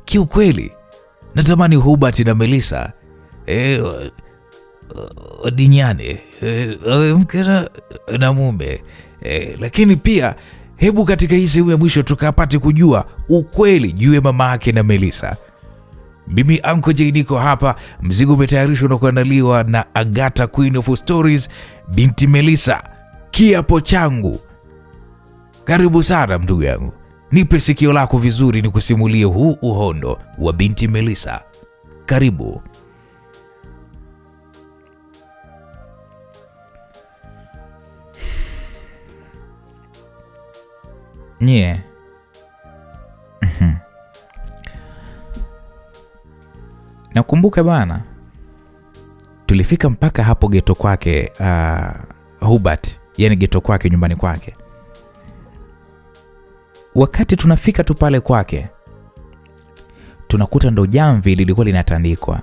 kiukweli natamani Hubert na Melissa wadinyane, mke na mume, lakini pia hebu katika hii sehemu ya mwisho tukapate kujua ukweli juu ya mama yake na Melissa. Mimi Uncle Jay niko hapa, mzigo umetayarishwa na kuandaliwa na Agatha, Queen of Stories, binti Melissa, kiapo changu. Karibu sana ndugu yangu, nipe sikio lako vizuri ni kusimulie huu uhondo wa binti Melissa. Karibu. Nye. Nakumbuka bana, tulifika mpaka hapo geto kwake Hubert, yani geto kwake, nyumbani kwake. Wakati tunafika tu pale kwake, tunakuta ndo jamvi lilikuwa linatandikwa.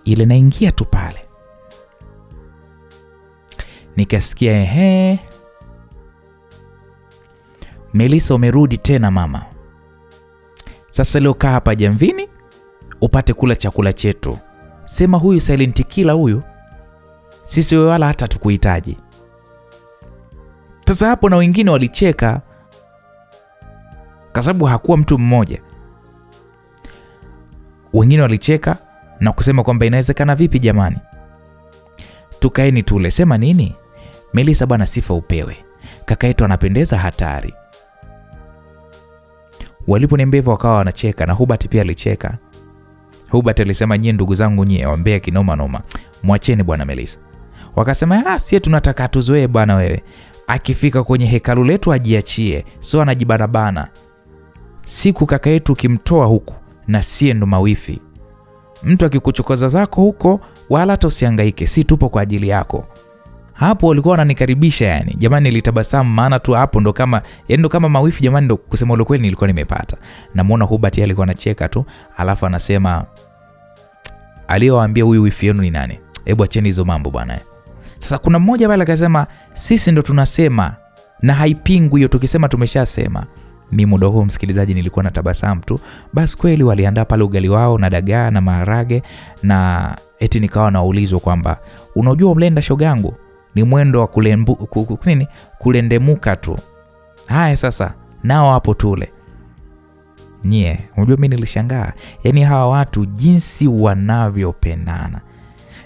Ile naingia tu pale, nikasikia Melissa umerudi tena mama. Sasa leo kaa hapa jamvini upate kula chakula chetu. Sema huyu silent killer huyu, sisi wewe wala hata tukuhitaji. Sasa hapo na wengine walicheka kwa sababu hakuwa mtu mmoja. Wengine walicheka na kusema kwamba inawezekana vipi jamani, tukaeni tule. Sema nini? Melissa bwana, sifa upewe, kaka yetu anapendeza hatari. Waliponiambia wakawa wanacheka na Hubert pia alicheka. Hubert alisema, nyie ndugu zangu nyie waambia kinoma noma, mwacheni bwana Melissa. Wakasema sie tunataka tuzoee bwana, wewe akifika kwenye hekalu letu ajiachie, sio anajibana bana. Siku kaka yetu kimtoa huku na sie ndo mawifi. Mtu akikuchokoza zako huko wala hata usihangaike, si tupo kwa ajili yako. Hapo walikuwa wananikaribisha yani. Jamani nilitabasamu maana tu hapo ndo kama mawifi jamani, ndo kusema ule kweli nilikuwa nimepata. Namuona Hubert alikuwa anacheka tu, alafu anasema aliyowaambia huyu wifi yenu ni nani? Hebu acheni hizo mambo bwana. Sasa kuna mmoja pale akasema sisi ndo tunasema na haipingwi hiyo, tukisema tumeshasema. Mimi muda huo msikilizaji nilikuwa na tabasamu tu. Basi kweli waliandaa pale ugali wao na dagaa na maharage, na eti nikawa naulizwa kwamba unajua mlenda shogangu ni mwendo wa kulendemuka tu. Haya sasa nao hapo tule. Unajua mimi nilishangaa. Yaani hawa watu jinsi wanavyopendana,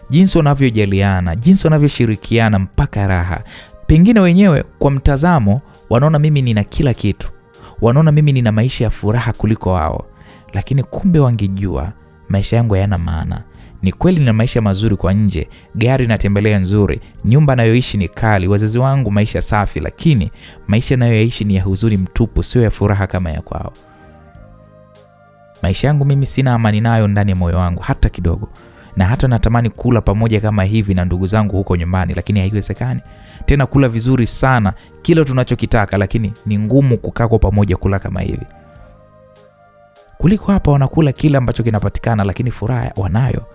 jinsi wanavyojaliana, jinsi wanavyoshirikiana mpaka raha. Pengine wenyewe kwa mtazamo wanaona mimi nina kila kitu, wanaona mimi nina maisha ya furaha kuliko wao, lakini kumbe wangejua maisha yangu hayana maana. Ni kweli nina maisha mazuri kwa nje, gari natembelea nzuri, nyumba nayoishi ni kali, wazazi wangu maisha safi, lakini maisha nayoishi ni ya huzuni mtupu, sio ya furaha kama ya kwao. Maisha yangu mimi sina amani nayo ndani ya moyo wangu hata kidogo. Na hata natamani kula pamoja kama hivi na ndugu zangu huko nyumbani, lakini haiwezekani. Tena kula vizuri sana, kila tunachokitaka, lakini ni ngumu kukaa kwa pamoja kula kama hivi. Kuliko hapa wanakula kila ambacho kinapatikana, lakini furaha wanayo.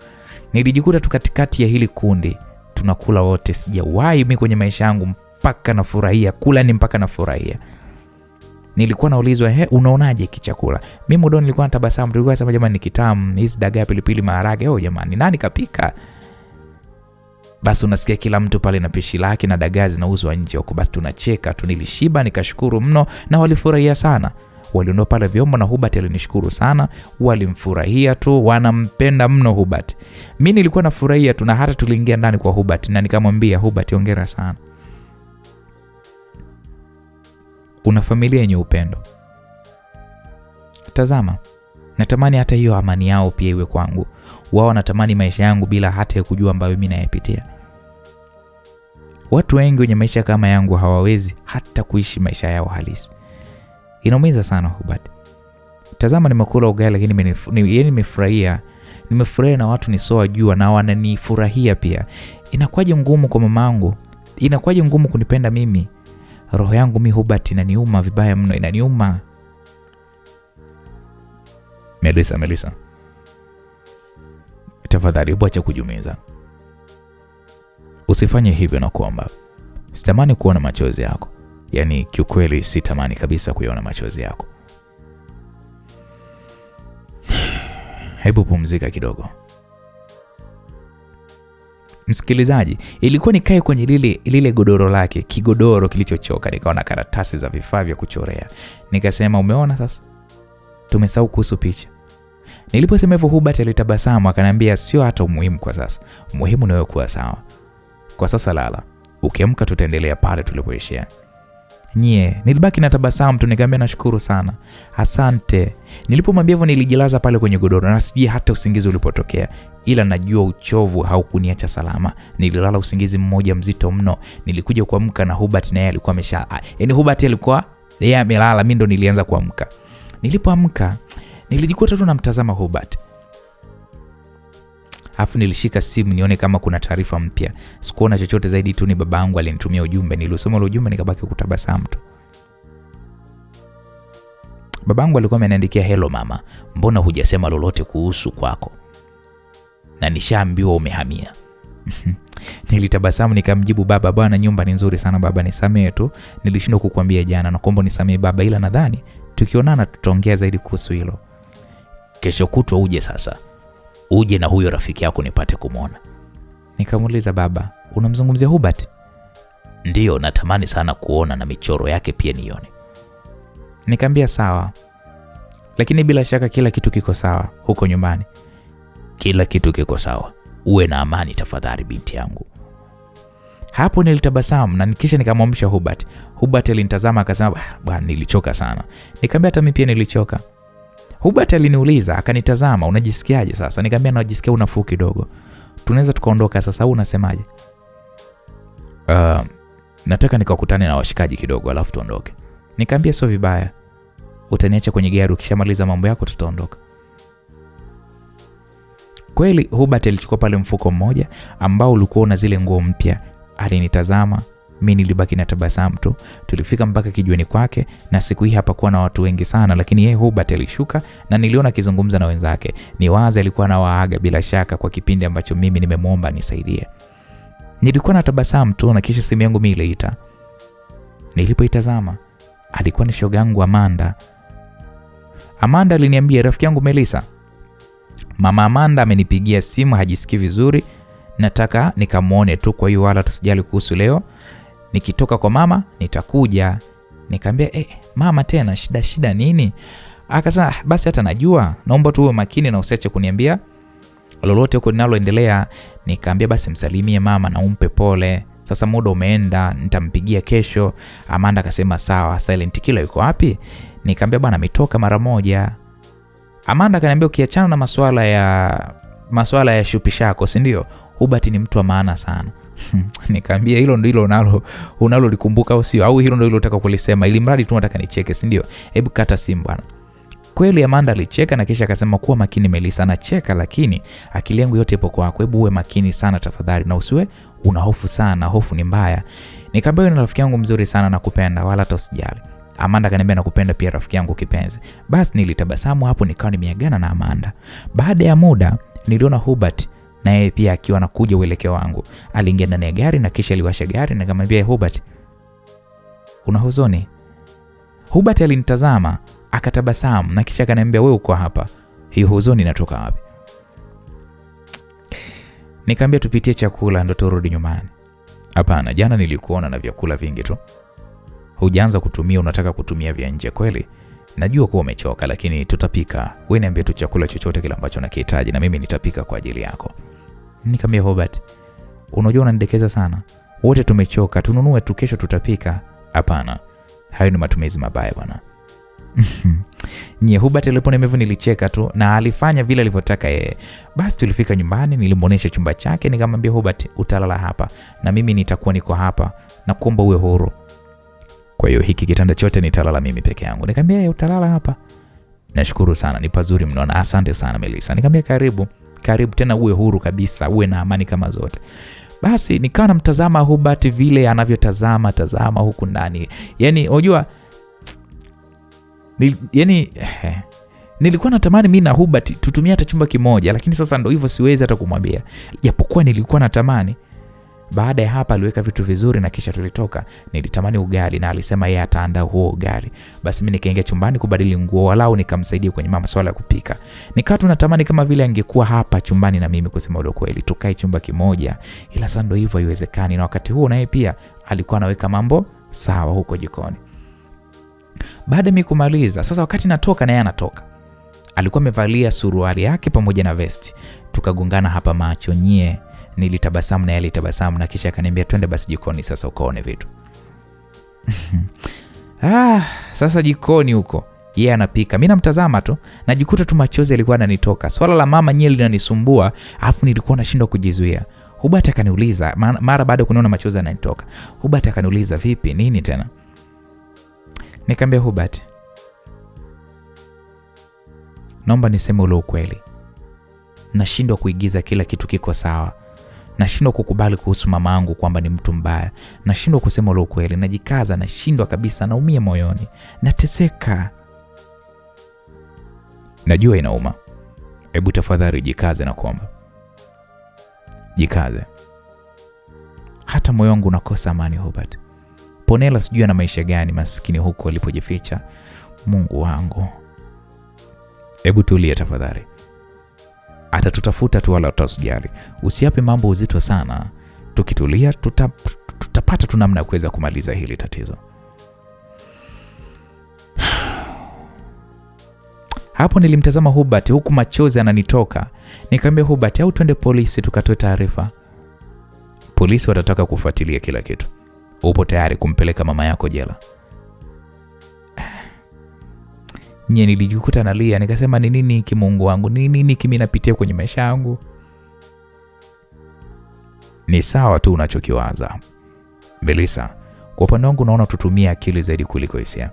Nilijikuta tu katikati ya hili kundi, tunakula wote. Sijawahi mimi kwenye maisha yangu mpaka nafurahia kula, ni mpaka nafurahia. Nilikuwa naulizwa unaonaje kichakula? Mimi muda nilikuwa natabasamu, tulikuwa nasema jamani ni kitamu, hizi dagaa pilipili maharage, jamani nani kapika? Basi unasikia kila mtu pale na pishi lake na dagaa zinauzwa nje huko, basi tunacheka tu. Nilishiba nikashukuru mno na walifurahia sana. Waliondoa pale vyombo na Hubert alinishukuru sana, walimfurahia tu, wanampenda mno Hubert. Mimi nilikuwa nafurahia tu, na hata tuliingia ndani kwa Hubert na nikamwambia Hubert, hongera sana. Una familia yenye upendo. Tazama, natamani hata hiyo amani yao pia iwe kwangu. Wao wanatamani maisha yangu bila hata ya kujua ambayo mimi nayapitia. Watu wengi wenye maisha kama yangu hawawezi hata kuishi maisha yao halisi. Inaumiza sana Hubert. Tazama nimekula ugali lakini nimefurahia. Nimefurahia na watu nisowajua na wananifurahia pia. Inakuwaje ngumu kwa mamangu? Inakuwaje ngumu kunipenda mimi? Roho yangu mimi Hubert inaniuma vibaya mno, inaniuma. Melissa. Tafadhali acha kujumiza. Usifanye hivyo na kuomba. Sitamani kuona machozi yako. Yaani kiukweli sitamani kabisa kuona machozi yako. Hebu pumzika kidogo. Msikilizaji, ilikuwa nikae kwenye lile godoro lake, kigodoro kilichochoka, nikaona karatasi za vifaa vya kuchorea. Nikasema, umeona sasa? Tumesahau kuhusu picha. Niliposema hivyo Hubert alitabasamu akaniambia, sio hata muhimu kwa sasa. Muhimu ni wewe kuwa sawa. Kwa sasa lala. Ukiamka tutaendelea pale tulipoishia. Nilibaki na tabasamu tu, nikamwambia nashukuru sana. Asante. Nilipomwambia hivyo nilijilaza pale kwenye godoro na sijui hata usingizi ulipotokea, ila najua uchovu haukuniacha salama. Nililala usingizi mmoja mzito mno. Nilikuja kuamka na Hubert naye alikuwa Hubert alikuwa yeye amelala, mimi ndo nilianza kuamka. Nilipoamka nilijikuta tu namtazama Hubert. Afu nilishika simu nione kama kuna taarifa mpya. Sikuona chochote zaidi tu ni babangu alinitumia ujumbe. Nilisoma ule ujumbe nikabaki kutabasamu tu. Babangu alikuwa ameniandikia, hello mama, mbona hujasema lolote kuhusu kwako? Na nishaambiwa umehamia. Nilitabasamu nikamjibu, baba bwana, nyumba ni nzuri sana baba, nisamee tu. Nilishindwa kukuambia jana, naomba nisamee baba, ila nadhani tukionana tutaongea zaidi kuhusu hilo. Kesho kutwa uje sasa. Uje na huyo rafiki yako nipate kumwona. Nikamuuliza, baba, unamzungumzia Hubert? Ndiyo, natamani sana kuona na michoro yake pia nione. Nikamwambia sawa. Lakini bila shaka kila kitu kiko sawa huko nyumbani. Kila kitu kiko sawa. Uwe na amani tafadhali binti yangu. Hapo nilitabasamu na kisha nikamwamsha Hubert. Hubert alinitazama akasema, bwana nilichoka sana. Nikamwambia hata mimi pia nilichoka. Hubert aliniuliza akanitazama, unajisikiaje sasa? Nikamwambia najisikia unafuu kidogo. Tunaweza tukaondoka sasa au unasemaje? Nataka nikakutane na washikaji kidogo alafu tuondoke. Nikamwambia sio vibaya. Utaniacha kwenye gari, ukishamaliza mambo yako tutaondoka. Kweli Hubert alichukua pale mfuko mmoja ambao ulikuwa na zile nguo mpya. Alinitazama, mimi nilibaki na tabasamu tu. Tulifika mpaka kijiweni kwake na siku hii hapakuwa na watu wengi sana, lakini yeye Hubert alishuka na niliona akizungumza na wenzake. Ni wazi alikuwa anawaaga bila shaka kwa kipindi ambacho mimi nimemwomba nisaidie. Nilikuwa na tabasamu tu na kisha simu yangu mimi iliita. Nilipoitazama alikuwa ni shoga yangu Amanda. Amanda aliniambia, rafiki yangu Melissa, mama Amanda amenipigia simu, hajisikii vizuri, nataka nikamuone tu, kwa hiyo wala tusijali kuhusu leo. Nikitoka kwa mama nitakuja. Nikamwambia mama tena shida nini? Akasema basi hata najua, naomba tu uwe makini na usiache kuniambia lolote huko linaloendelea. Nikamwambia basi msalimie mama na umpe pole. Sasa muda umeenda, nitampigia kesho. Amanda akasema sawa. Silent Killer yuko wapi? Nikamwambia bwana ametoka mara moja. Amanda akaniambia ukiachana na masuala ya shupishako, si ndio? Hubert ni mtu wa maana sana. Nikamwambia hilo ndilo unalolikumbuka au sio? Au hilo ndilo unataka kulisema ili mradi tu nataka nicheke, si ndio? Hebu kata simu bwana. Kweli Amanda alicheka na kisha akasema kuwa makini Melissa, nacheka lakini akili yangu yote ipo kwako. Hebu uwe makini sana tafadhali na usiwe una hofu sana, hofu ni mbaya. Nikamwambia ni rafiki yangu mzuri sana na kupenda wala hata usijali. Amanda akaniambia nakupenda pia rafiki yangu kipenzi. Basi nilitabasamu hapo nikawa nimeagana na Amanda. Baada ya muda niliona Hubert na yeye pia akiwa anakuja uelekeo wangu. Aliingia ndani ya gari na kisha aliwasha gari na nikamwambia Hubert, una huzuni? Hubert alinitazama akatabasamu na kisha akaniambia wewe uko hapa, hii huzuni inatoka wapi? Nikamwambia tupitie chakula ndo turudi nyumbani. Hapana, jana nilikuona na vyakula vingi tu. Hujaanza kutumia, unataka kutumia vya nje kweli? Najua kuwa umechoka lakini tutapika. Wewe niambie tu chakula chochote kile ambacho unakihitaji na mimi nitapika kwa ajili yako. Nikamwambia Hubert, unajua unanidekeza sana. Wote tumechoka, tununue tu kesho tutapika. Hapana. Hayo ni matumizi mabaya bwana. Hubert aliponiambia nilicheka tu na alifanya vile alivyotaka yeye. Basi tulifika nyumbani, nilimuonesha chumba chake, nikamwambia Hubert utalala hapa na mimi nitakuwa niko hapa na kuomba uwe huru. Kwa hiyo hiki kitanda chote nitalala mimi peke yangu. Nikamwambia utalala hapa. Nashukuru sana, ni pazuri mno na asante sana Melissa. Nikamwambia karibu tena, uwe huru kabisa, uwe na amani kama zote. Basi nikawa namtazama Hubert vile anavyotazama huku ndani. Yaani unajua nilikuwa natamani mimi na Hubert tutumie hata chumba kimoja, lakini sasa ndio hivyo siwezi hata kumwambia. Japokuwa nilikuwa natamani. Baada ya hapa aliweka vitu vizuri na kisha tulitoka. Nilitamani ugali na alisema yeye ataandaa huo ugali. Basi mimi nikaingia chumbani kubadili nguo walau nikamsaidia kwenye masuala ya kupika. Nikawa tunatamani kama vile angekuwa hapa chumbani na mimi, kusema ule kweli tukae chumba kimoja, ila sasa ndio hivyo haiwezekani, na wakati huo naye pia alikuwa anaweka mambo sawa huko jikoni. Baada mimi kumaliza, sasa wakati natoka na yeye anatoka. Alikuwa amevalia suruali yake pamoja na vesti. Tukagongana hapa macho nyie. Nilitabasamu na yeye alitabasamu na kisha akaniambia twende basi jikoni sasa ukaone vitu. Sasa jikoni huko yeye anapika. Mimi namtazama tu, najikuta tu machozi yalikuwa yananitoka. Swala la mama nyeli linanisumbua, afu nilikuwa nashindwa kujizuia. Hubert akaniuliza mara baada kuniona machozi yananitoka. Hubert akaniuliza vipi, nini tena? Nikamwambia Hubert, naomba niseme ule ukweli. Nashindwa kuigiza kila kitu kiko sawa. Nashindwa kukubali kuhusu mama yangu kwamba ni mtu mbaya. Nashindwa kusema ule ukweli. Najikaza, nashindwa kabisa, naumia moyoni. Nateseka. Najua inauma. Hebu tafadhali jikaze na kuomba. Jikaze. Hata moyo wangu unakosa amani Hubert. Ponela sijui ana maisha gani maskini huko alipojificha. Mungu wangu. Hebu tulia tafadhali. Atatutafuta tu wala utasijali. Usiape mambo uzito sana. Tukitulia tutapata tu namna ya kuweza kumaliza hili tatizo. Hapo nilimtazama Hubert huku machozi yananitoka. Nikamwambia Hubert, au twende polisi tukatoe taarifa. Polisi watataka kufuatilia kila kitu. Upo tayari kumpeleka mama yako jela? Nye nilijikuta nalia, nikasema ni nini hiki Mungu wangu? Ni nini kimi napitia kwenye maisha yangu? Ni sawa tu unachokiwaza Melissa. Kwa upande wangu naona tutumie akili zaidi kuliko hisia.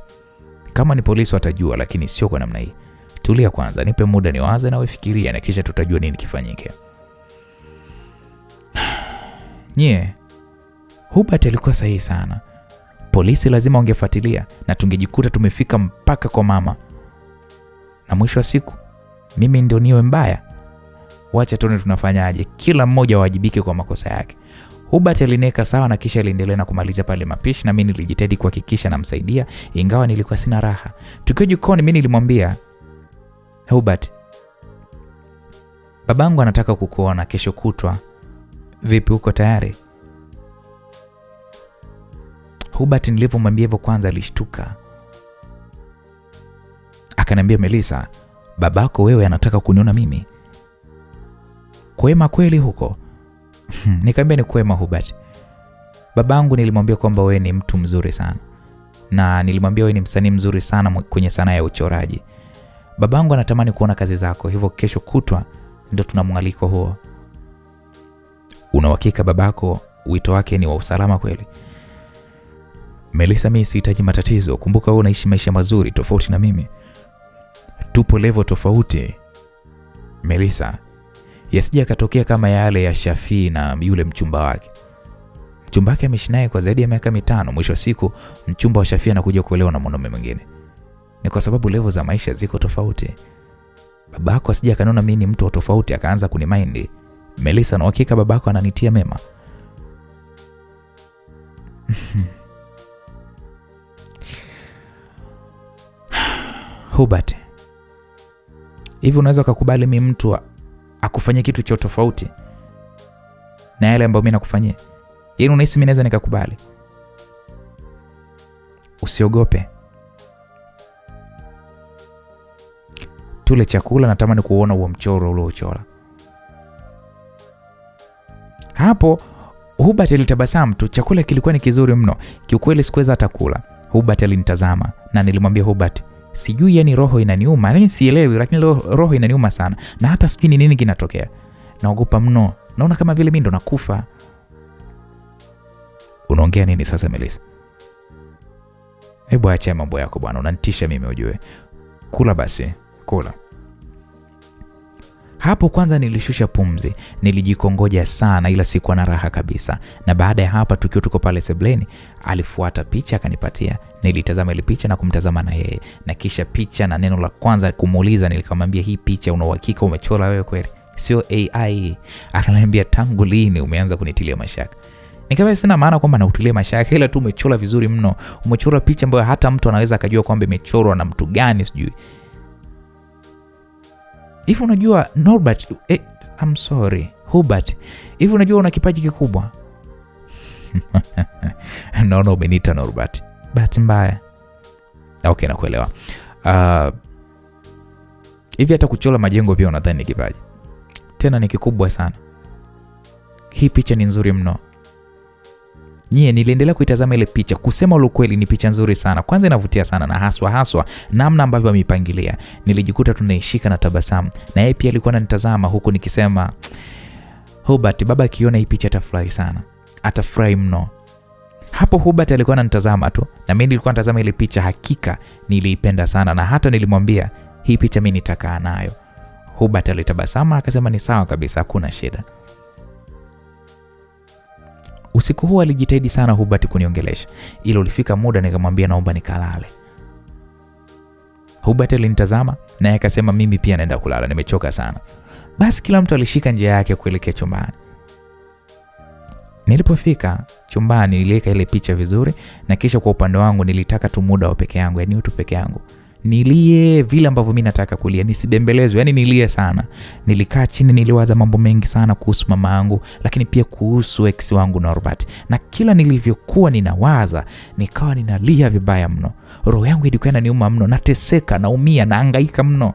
Kama ni polisi watajua, lakini sio kwa namna hii. Tulia kwanza, nipe muda niwaze na ufikirie na kisha tutajua nini kifanyike. Nye, Hubert alikuwa sahihi sana. Polisi lazima wangefuatilia na tungejikuta tumefika mpaka kwa mama. Na mwisho wa siku mimi ndio niwe mbaya. Wacha tuone tunafanyaje. Kila mmoja wajibike kwa makosa yake. Hubert alineka sawa na kisha aliendelea na kumaliza pale mapishi na mimi nilijitahidi kuhakikisha namsaidia ingawa nilikuwa sina raha. Tukiwa jikoni mimi nilimwambia Hubert, babangu anataka kukuona kesho kutwa. Vipi, uko tayari? Hubert nilipomwambia hivyo kwanza alishtuka. Akaniambia, Melissa, babako wewe anataka kuniona mimi? Kwema kweli huko? Nikamwambia ni kwema Hubert. Babangu nilimwambia kwamba wewe ni mtu mzuri sana. Na nilimwambia wewe ni msanii mzuri sana kwenye sanaa ya uchoraji. Babangu anatamani kuona kazi zako, hivyo kesho kutwa ndio tunamwaliko huo. Una uhakika babako wito wake ni wa usalama kweli? Melissa, mimi sihitaji matatizo. Kumbuka wewe unaishi maisha mazuri tofauti na mimi. Tupo level tofauti. Melissa, yasije katokea kama yale ya Shafi na yule mchumba wake. Mchumba wake ameishi naye kwa zaidi ya miaka 5. Mwisho wa siku mchumba wa Shafi anakuja kuolewa na mwanaume mwingine. Ni kwa sababu level za maisha ziko tofauti. Babako asije akaniona mimi ni mtu wa tofauti akaanza kunimind. Melissa, na hakika babako ananitia mema. Hubert, hivi unaweza kukubali mimi mtu akufanyia kitu cha tofauti na yale ambayo mimi nakufanyia? Yaani unahisi mimi naweza nikakubali? Usiogope. Tule chakula, natamani kuona huo mchoro uliochora. Hapo Hubert alitabasamu tu. Chakula kilikuwa ni kizuri mno. Kiukweli sikuweza hata kula. Hubert alinitazama na nilimwambia Hubert, sijui yani roho inaniuma. Yaani sielewi, lakini roho inaniuma sana. Na hata sijui ni nini kinatokea. Naogopa mno. Naona kama vile mimi ndo nakufa. Unaongea nini sasa Melissa? Hebu acha mambo yako bwana, unanitisha mimi ujue. Kula basi, kula. Hapo kwanza nilishusha pumzi, nilijikongoja sana ila sikuwa na raha kabisa. Na baada ya hapa tukiwa tuko pale sebleni, alifuata picha akanipatia. Nilitazama ile picha na kumtazama na yeye. Na kisha picha na neno la kwanza kumuuliza nikamwambia, hii picha una uhakika umechora wewe kweli? Sio AI. Akaniambia, tangu lini umeanza kunitilia mashaka? Nikamwambia sina maana kwamba nautilia mashaka, ila tu umechora vizuri mno. Umechora picha ambayo hata mtu anaweza akajua kwamba imechorwa na mtu gani sijui. Hivi unajua Norbert, I'm sorry, Hubert. Hivi unajua una kipaji kikubwa. No, umeniita Norbert. Bahati mbaya. Okay, nakuelewa. Hivi hata kuchora majengo pia unadhani ni kipaji? Tena ni kikubwa sana. Hii picha ni nzuri mno. Niliendelea kuitazama ile picha. Kusema ukweli ni picha nzuri sana. Kwanza inavutia sana na haswa namna ambavyo ameipangilia. Nilijikuta tunaishika na tabasamu. Na yeye pia alikuwa ananitazama huku nikisema, Hubert, baba akiona hii picha atafurahi sana. Atafurahi mno. Hapo Hubert alikuwa ananitazama tu na mimi nilikuwa natazama ile picha. Hakika niliipenda sana na hata nilimwambia hii picha mimi nitakaa nayo. Hubert alitabasamu akasema ni sawa kabisa, hakuna shida. Usiku huo alijitahidi sana Hubert kuniongelesha. Ila ulifika muda nikamwambia naomba nikalale. Hubert alinitazama na akasema mimi pia naenda kulala, nimechoka sana. Basi kila mtu alishika njia yake kuelekea chumbani. Nilipofika chumbani niliweka ile picha vizuri na kisha kwa upande wangu nilitaka tu muda wa peke yangu, yani tu peke yangu. Nilie vile ambavyo mimi nataka kulia, nisibembelezwe, yani nilie sana. Nilikaa chini niliwaza mambo mengi sana kuhusu mama yangu, lakini pia kuhusu ex wangu Norbert. Na kila nilivyokuwa ninawaza, nikawa ninalia vibaya mno. Roho yangu ilikuwa inaniuma mno, nateseka, naumia, nahangaika mno.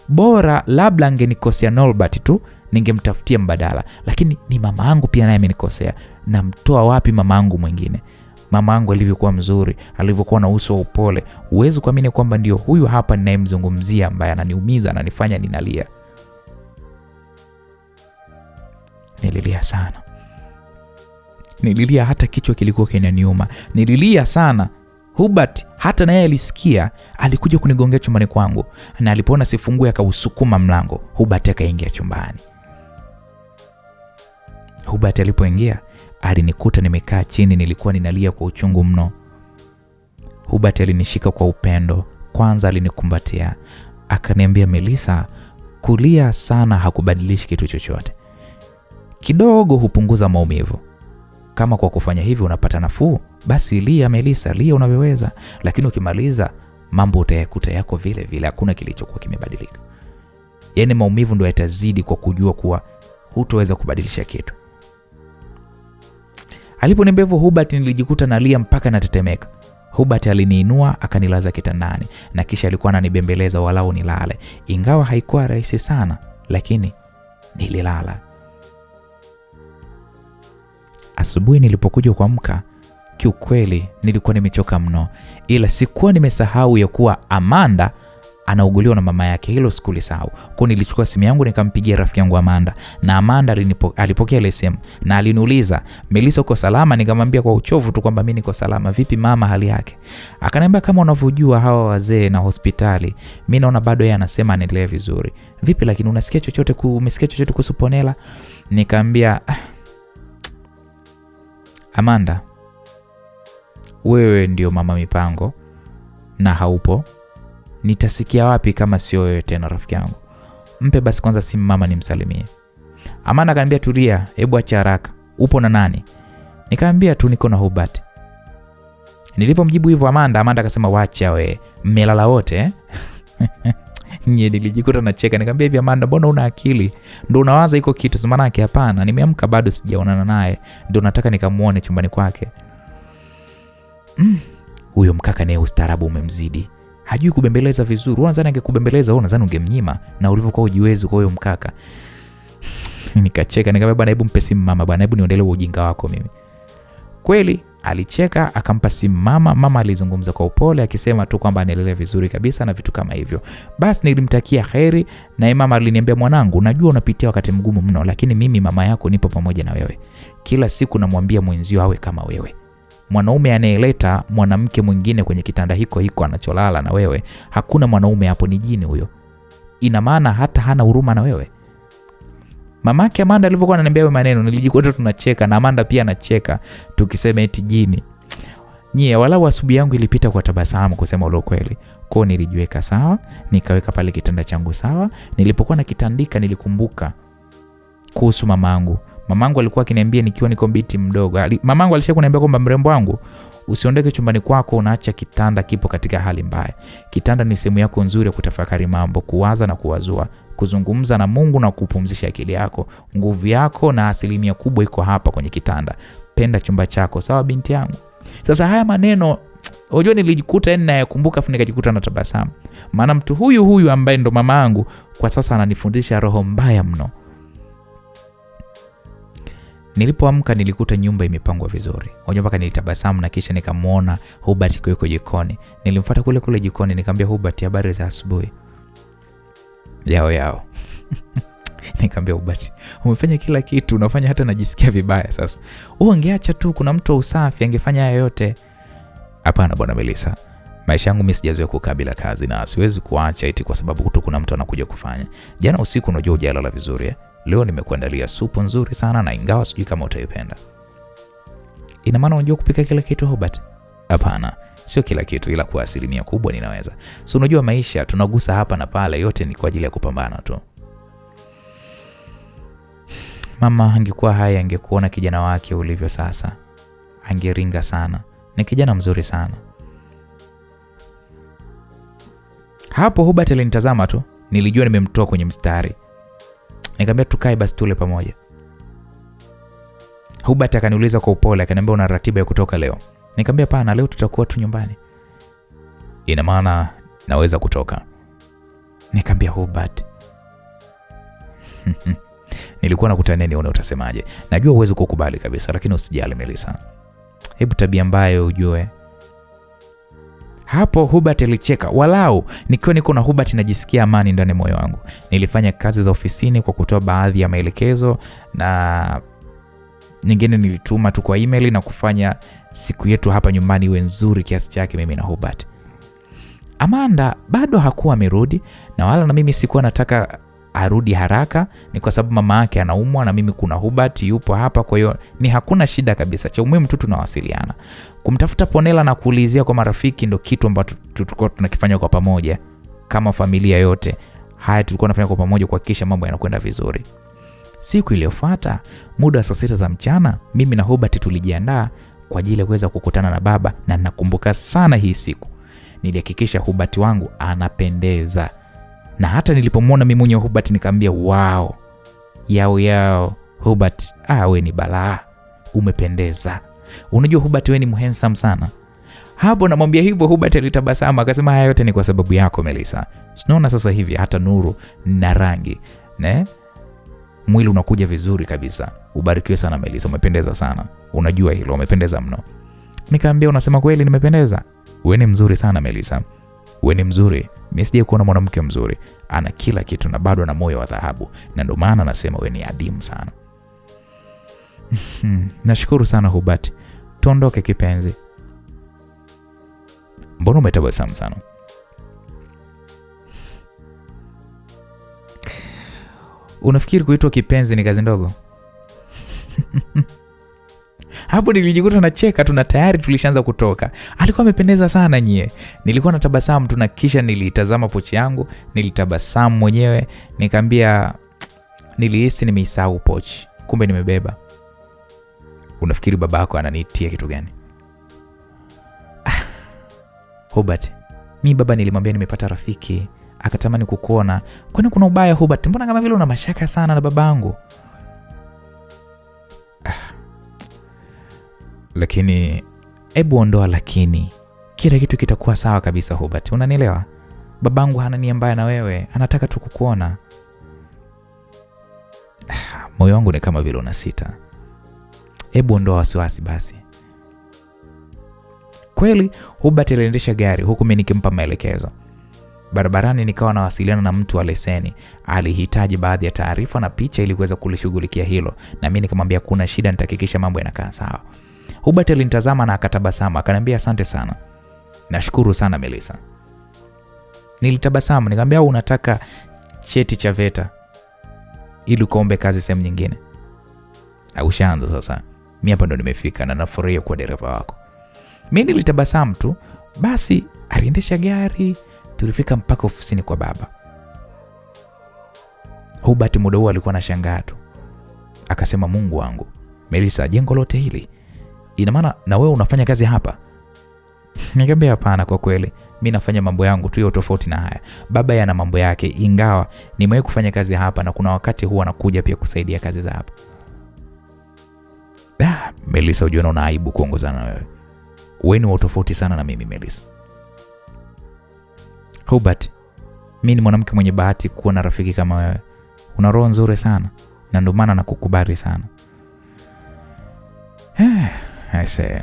Bora labda angenikosea Norbert tu, ningemtafutia mbadala, lakini ni mama yangu pia naye amenikosea. Namtoa wapi mama yangu mwingine? Mama yangu alivyokuwa mzuri, alivyokuwa na uso wa upole, uwezo kuamini kwamba ndio huyu hapa ninayemzungumzia ambaye ananiumiza, ananifanya ninalia. Nililia sana. Nililia hata kichwa kilikuwa kinaniuma. Nililia sana. Hubert hata naye alisikia, alikuja kunigongea chumbani kwangu na alipoona sifungue akausukuma mlango. Hubert akaingia chumbani. Hubert alipoingia alinikuta nimekaa chini, nilikuwa ninalia kwa uchungu mno. Hubert alinishika kwa upendo. Kwanza alinikumbatia, akaniambia, Melissa, kulia sana hakubadilishi kitu chochote. Kidogo hupunguza maumivu. Kama kwa kufanya hivi unapata nafuu, basi lia Melissa, lia unavyoweza, lakini ukimaliza mambo utayakuta yako vile vile, hakuna kilichokuwa kimebadilika. Yaani maumivu ndio yatazidi kwa kujua kuwa hutoweza kubadilisha kitu. Aliponiambia hivyo Hubert nilijikuta nalia mpaka natetemeka. Hubert aliniinua akanilaza kitandani na kisha alikuwa ananibembeleza walau nilale. Ingawa haikuwa rahisi sana, lakini nililala. Asubuhi nilipokuja kuamka, kiukweli nilikuwa nimechoka mno, ila sikuwa nimesahau ya kuwa Amanda anauguliwa na mama yake. Hilo sikulisahau. Kwa nilichukua simu yangu nikampigia rafiki yangu Amanda, na Amanda alipokea ile simu na aliniuliza, Melissa uko salama? Nikamwambia kwa uchovu tu kwamba mimi niko salama. Vipi mama, hali yake? Akaniambia kama unavyojua hawa wazee na hospitali, mimi naona bado yeye anasema anaendelea vizuri. Vipi lakini umesikia chochote kuhusu Ponela? Nikamwambia, Amanda, wewe ndio mama mipango na haupo. Nitasikia wapi kama sio wewe tena rafiki yangu? Mpe basi kwanza simu mama nimsalimie. Amanda akaniambia, tulia, hebu acha haraka. Upo na nani? Nikamwambia tu niko na Hubert. Nilipomjibu hivyo Amanda akasema, wacha wewe, mmelala wote? Nilijikuta nacheka. Nikamwambia hivi, Amanda, mbona una akili? Ndio unawaza iko kitu? Sema nake hapana, nimeamka bado sijaonana naye, ndio nataka nikamuone chumbani kwake. Huyo mkaka naye ustaarabu umemzidi. Hajui kubembeleza vizuri. Unadhani angekubembeleza wewe, unadhani ungemnyima? Na ulivyokuwa ujiwezi kwa huyo mkaka. Nikacheka nikamwambia, bwana hebu mpe simu mama bwana, hebu niondelee ujinga wako mimi. Kweli alicheka akampa simu mama. Mama alizungumza kwa upole akisema tu kwamba anaendelea vizuri kabisa na vitu kama hivyo. Basi nilimtakia kheri na mama aliniambia, mwanangu, najua unapitia wakati mgumu mno, lakini mimi mama yako nipo pamoja na wewe. Kila siku namwambia mwenzio awe kama wewe. Mwanaume anayeleta mwanamke mwingine kwenye kitanda hiko anacholala na wewe, hakuna mwanaume hapo, ni jini huyo. Ina maana hata hana huruma na wewe. Mamake Amanda alivyokuwa ananiambia hayo maneno, nilijikuta tunacheka na Amanda pia anacheka tukisema eti jini. Walau asubuhi yangu ilipita kwa tabasamu kusema ule kweli. Kwa nilijiweka sawa, nikaweka pale kitanda changu sawa. Nilipokuwa nakitandika nilikumbuka kuhusu mamangu. Mamangu alikuwa akiniambia nikiwa niko binti mdogo. Mamangu alisha kuniambia kwamba mrembo wangu, usiondoke chumbani kwako unaacha kitanda kipo katika hali mbaya. Kitanda ni sehemu yako nzuri ya kutafakari mambo, kuwaza na kuwazua, kuzungumza na Mungu na kupumzisha akili yako. Nguvu yako na asilimia kubwa iko hapa kwenye kitanda. Penda chumba chako, sawa binti yangu? Sasa haya maneno unajua nilijikuta nayakumbuka afu nikajikuta na tabasamu. Maana mtu huyu ambaye ndo mama yangu kwa sasa ananifundisha roho mbaya mno. Nilipoamka nilikuta nyumba imepangwa vizuri. Unajua mpaka nilitabasamu na kisha nikamuona Hubert yuko jikoni. Nilimfuata kule jikoni nikamwambia Hubert, habari za asubuhi? Yao. Nikamwambia Hubert, umefanya kila kitu, unafanya hata najisikia vibaya sasa. Ungeacha tu, kuna mtu wa usafi angefanya haya yote. Hapana bwana Melissa. Maisha yangu mimi sijazoea kukaa bila kazi na siwezi kuacha eti kwa sababu tu kuna mtu anakuja kufanya. Jana usiku unajua hujalala vizuri. Leo nimekuandalia supu nzuri sana na ingawa sijui kama utaipenda. Ina maana unajua kupika kila kitu Hubert? Hapana, sio kila kitu ila kwa asilimia kubwa ninaweza. So unajua maisha tunagusa hapa na pale, yote ni kwa ajili ya kupambana tu. Mama angekuwa haya angekuona kijana wake ulivyo sasa. Angeringa sana. Ni kijana mzuri sana. Hapo Hubert alinitazama tu. Nilijua nimemtoa kwenye mstari. Nikamwambia tukae basi tule pamoja. Hubert akaniuliza kwa upole, akaniambia una ratiba ya kutoka leo? Nikamwambia pana, leo tutakuwa tu nyumbani. Ina maana naweza kutoka? Nikamwambia Hubert, nilikuwa nakutania nione utasemaje. Najua uwezi kukubali kabisa lakini usijali Melissa. Hebu tabia mbaya ujue. Hapo Hubert alicheka. Walau nikiwa niko na Hubert najisikia amani ndani moyo wangu. Nilifanya kazi za ofisini kwa kutoa baadhi ya maelekezo na nyingine nilituma tu kwa email na kufanya siku yetu hapa nyumbani iwe nzuri kiasi chake mimi na Hubert. Amanda bado hakuwa amerudi na wala na mimi sikuwa nataka arudi haraka, ni kwa sababu mama yake anaumwa na mimi kuna Hubert yupo hapa, kwa hiyo ni hakuna shida kabisa. Cha muhimu tu tunawasiliana. Kumtafuta Ponela na kuulizia kwa marafiki ndo kitu ambacho tulikuwa tunakifanya kwa pamoja kama familia yote. Haya tulikuwa tunafanya kwa pamoja kuhakikisha mambo yanakwenda vizuri. Siku iliyofuata, muda wa saa 6 za mchana, mimi na Hubert tulijiandaa kwa ajili ya kuweza kukutana na baba na nakumbuka sana hii siku. Nilihakikisha Hubert wangu anapendeza. Na hata nilipomwona mimi mwenyewe Hubert nikamwambia wow. Yao Hubert, wewe ni balaa. Umependeza. Unajua Hubert wewe ni handsome sana. Hapo namwambia hivyo Hubert alitabasamu akasema haya yote ni kwa sababu yako Melissa. Unaona sasa hivi hata nuru na rangi, mwili unakuja vizuri kabisa. Ubarikiwe sana Melissa, umependeza sana. Unajua hilo, umependeza mno. Nikamwambia unasema kweli nimependeza? Wewe ni mzuri sana Melissa. Wewe ni mzuri. Mimi sije kuona mwanamke mzuri ana kila kitu na bado ana moyo wa dhahabu, na ndio maana nasema wewe ni adimu sana. Nashukuru sana Hubert. Tuondoke kipenzi. Mbona umetabasamu sana? Unafikiri kuitwa kipenzi ni kazi ndogo? Hapo nilijikuta nacheka tu na tayari tulishaanza kutoka. Alikuwa amependeza sana nyie. Nilikuwa natabasamu tu na kisha nilitazama pochi yangu, nilitabasamu mwenyewe, nikamwambia nilihisi nimeisahau pochi. Kumbe nimebeba. Unafikiri babako ananiitia kitu gani? Hubert, mimi baba nilimwambia nimepata rafiki, akatamani kukuona. Kwani kuna ubaya Hubert? Mbona kama vile una mashaka sana na babangu? Lakini hebu ondoa lakini. Kila kitu kitakuwa sawa kabisa Hubert. Unanielewa? Babangu hana nia mbaya na wewe, anataka tu kukuona. Moyo wangu ni kama vile unasita. Hebu ondoa wasiwasi basi. Kweli Hubert aliendesha gari huku mimi nikimpa maelekezo. Barabarani nikawa nawasiliana na mtu wa leseni. Alihitaji baadhi ya taarifa na picha ili kuweza kulishughulikia hilo, na mimi nikamwambia kuna shida, nitahakikisha mambo yanakaa sawa. Hubert alinitazama na akatabasamu, akaniambia asante sana. Nashukuru sana Melissa. Nilitabasamu nikamwambia unataka cheti cha VETA ili kuombe kazi sehemu nyingine? Ushaanza sasa. Mimi hapa ndo nimefika na nafurahia kuwa dereva wako. Mimi nilitabasamu tu. Basi aliendesha gari, tulifika mpaka ofisini kwa baba. Hubert muda huo alikuwa anashangaa tu. Akasema, Mungu wangu, Melissa, jengo lote hili, ina maana na wewe unafanya kazi hapa? Nikamwambia hapana, kwa kweli mimi nafanya mambo yangu tu, tofauti na haya. Baba yana mambo yake, ingawa nimewahi kufanya kazi hapa na kuna wakati huwa anakuja pia kusaidia kazi za hapa. Melissa, unajua una aibu kuongozana na wewe. Wewe ni tofauti sana na mimi, Melissa. Hubert, mimi ni mwanamke mwenye bahati kuwa na rafiki kama wewe. Una roho nzuri sana na ndio maana nakukubali sana. I say.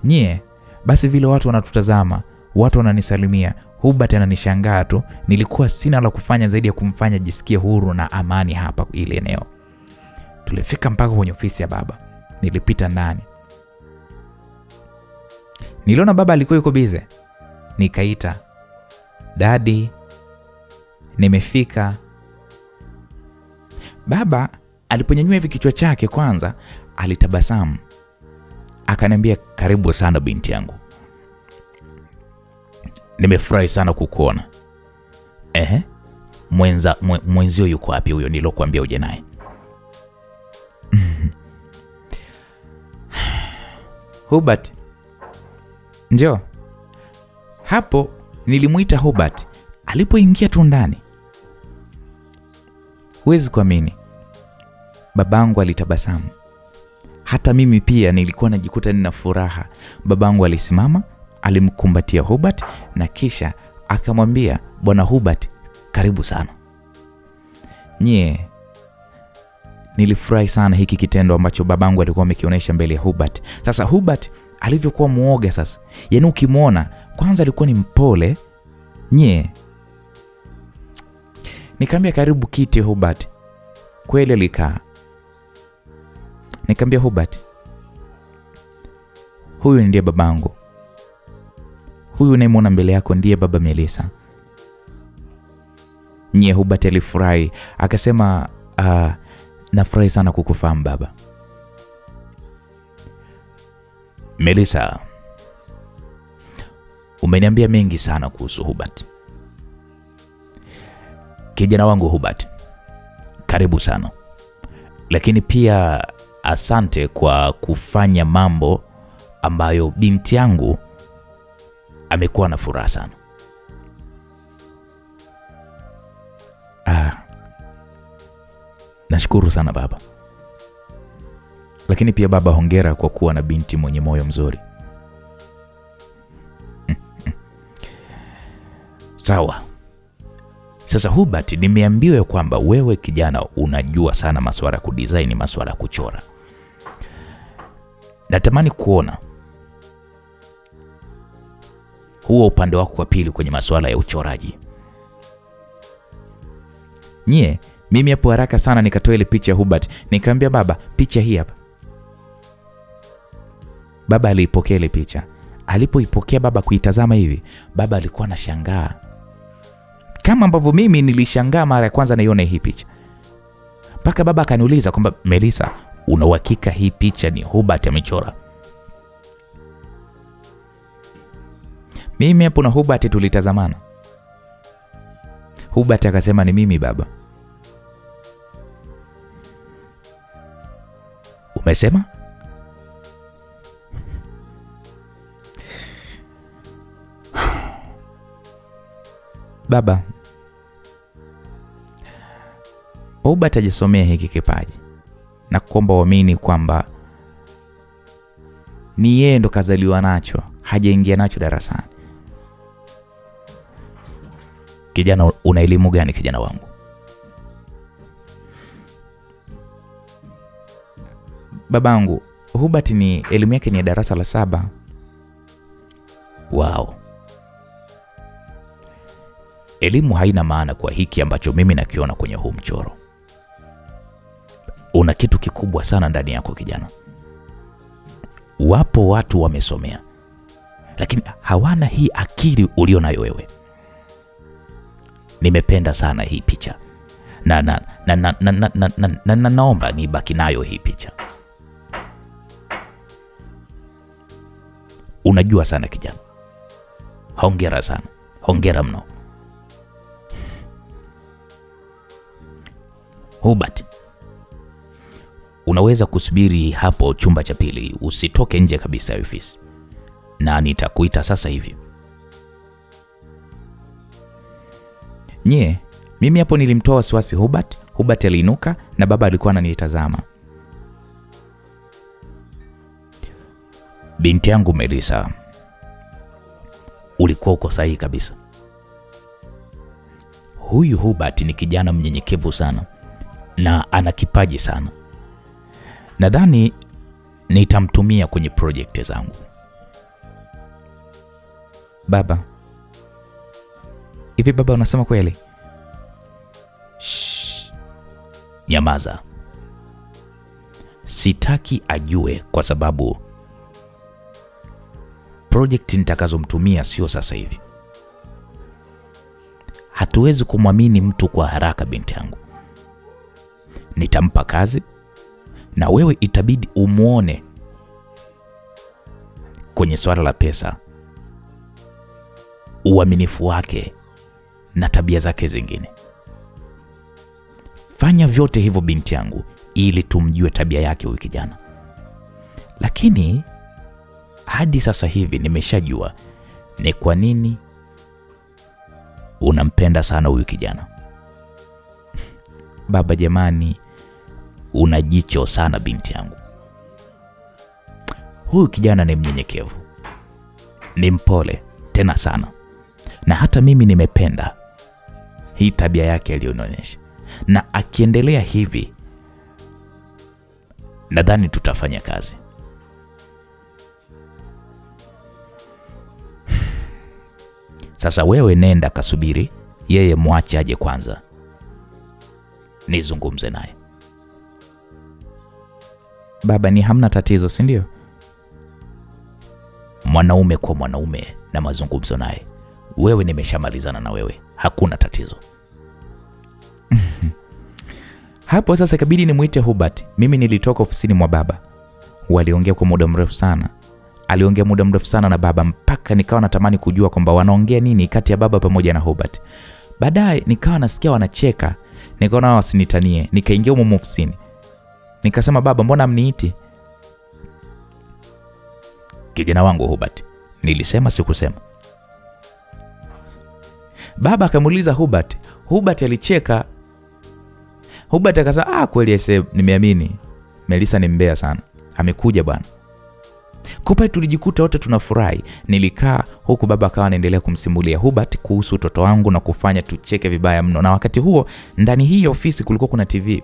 Nyie, basi vile watu wanatutazama, watu wananisalimia, Hubert ananishangaa tu. Nilikuwa sina la kufanya zaidi ya kumfanya jisikie huru na amani hapa ile eneo. Tulifika mpaka kwenye ofisi ya baba. Nilipita ndani. Niliona baba alikuwa yuko busy. Nikaita, Daddy, nimefika. Baba aliponyanyua hivi kichwa chake kwanza, alitabasamu. Akaniambia, karibu sana binti yangu. Nimefurahi sana kukuona. Mwenzio yuko wapi huyo nilokuambia uje naye? Hubert, njoo. Hapo nilimuita Hubert. Alipoingia tu ndani, huwezi kuamini, babangu alitabasamu. Hata mimi pia nilikuwa najikuta nina furaha. Babangu alisimama, alimkumbatia Hubert na kisha akamwambia, Bwana Hubert, karibu sana. Nyie, nilifurahi sana hiki kitendo ambacho babangu alikuwa amekionyesha mbele ya Hubert. Sasa Hubert alivyokuwa muoga sasa. Yaani ukimwona, kwanza alikuwa ni mpole. Nyie, nikamwambia, karibu kiti Hubert. Kweli alikaa. Nikamwambia, Hubert, huyu ndiye babangu. Huyu unayemwona mbele yako ndiye baba Melissa. Nyie, Hubert alifurahi. Akasema, nafurahi sana kukufahamu baba. Melissa, umeniambia mengi sana kuhusu Hubert. Kijana wangu Hubert, karibu sana. Lakini pia asante kwa kufanya mambo ambayo binti yangu amekuwa na furaha sana. Nashukuru sana baba. Lakini pia baba, hongera kwa kuwa na binti mwenye moyo mzuri. Sawa. Sasa Hubert, nimeambiwa kwamba wewe kijana unajua sana masuala ya kudesign, masuala ya kuchora. Natamani kuona huo upande wako wa pili kwenye masuala ya uchoraji. Nyie, mimi hapo haraka sana nikatoa ile picha ya Hubert, nikamwambia baba, picha hii hapa. Baba aliipokea ile picha. Alipoipokea baba kuitazama hivi, baba alikuwa anashangaa. Kama ambavyo mimi nilishangaa mara ya kwanza naiona hii picha. Mpaka baba akaniuliza kwamba, Melissa, una uhakika hii picha ni Hubert amechora? Mimi hapo na Hubert tulitazamana. Hubert akasema, ni mimi baba. Umesema? Baba, Hubert ajisomea hiki kipaji na kuomba uamini kwamba ni yeye ndo kazaliwa nacho, hajaingia nacho darasani. Kijana, una elimu gani kijana wangu? Babangu, Hubert ni elimu yake ni darasa la 7. Wow. Elimu haina maana kwa hiki ambacho mimi nakiona kwenye huu mchoro. Una kitu kikubwa sana ndani yako kijana. Wapo watu wamesomea, lakini hawana hii akili ulionayo wewe. Nimependa sana hii picha. Na naomba nibaki nayo hii picha. Unajua sana kijana. Hongera sana. Hongera mno. unaweza kusubiri hapo chumba cha pili, usitoke nje kabisa ya ofisi, na nitakuita sasa hivi. Nye, mimi hapo nilimtoa wasiwasi Hubert. Hubert aliinuka na baba alikuwa ananitazama. Binti yangu Melissa, ulikuwa uko sahihi kabisa. Huyu Hubert ni kijana mnyenyekevu sana na ana kipaji sana. Nadhani nitamtumia kwenye project zangu. Baba, hivi baba unasema kweli? Shh. Nyamaza. Sitaki ajue, kwa sababu project nitakazomtumia sio sasa hivi. Hatuwezi kumwamini mtu kwa haraka, binti yangu. Nitampa kazi na wewe itabidi umuone kwenye swala la pesa, uaminifu wake na tabia zake zingine. Fanya vyote hivyo binti yangu, ili tumjue tabia yake huyu kijana. Lakini hadi sasa hivi nimeshajua ni kwa nini unampenda sana huyu kijana. Baba jamani, una jicho sana binti yangu. Huyu kijana ni mnyenyekevu, ni mpole tena sana, na hata mimi nimependa hii tabia yake aliyoonyesha, na akiendelea hivi nadhani tutafanya kazi. Sasa wewe nenda kasubiri, yeye mwache aje kwanza nizungumze naye. Baba, ni hamna tatizo, si ndio? Mwanaume kwa mwanaume na mazungumzo naye. Wewe nimeshamalizana na wewe, hakuna tatizo. Hapo sasa kabidi nimuite Hubert. Mimi nilitoka ofisini mwa baba. Waliongea kwa muda mrefu sana. Aliongea muda mrefu sana na baba, mpaka nikawa natamani kujua kwamba wanaongea nini kati ya baba pamoja na Hubert. Baadaye nikawa nasikia wanacheka, nikaona wasinitanie. Nikaingia humo ofisini. Nikasema, baba, mbona mniiti? Kijana wangu Hubert, nilisema sikusema? Baba akamuuliza Hubert. Hubert alicheka. Hubert akasema, kweli ese, nimeamini. Melissa ni mbea sana. Amekuja bwana. Kupa tulijikuta wote tunafurahi. Nilikaa huku baba akawa anaendelea kumsimulia Hubert kuhusu utoto wangu na kufanya tucheke vibaya mno. Na wakati huo ndani hii ofisi kulikuwa kuna TV.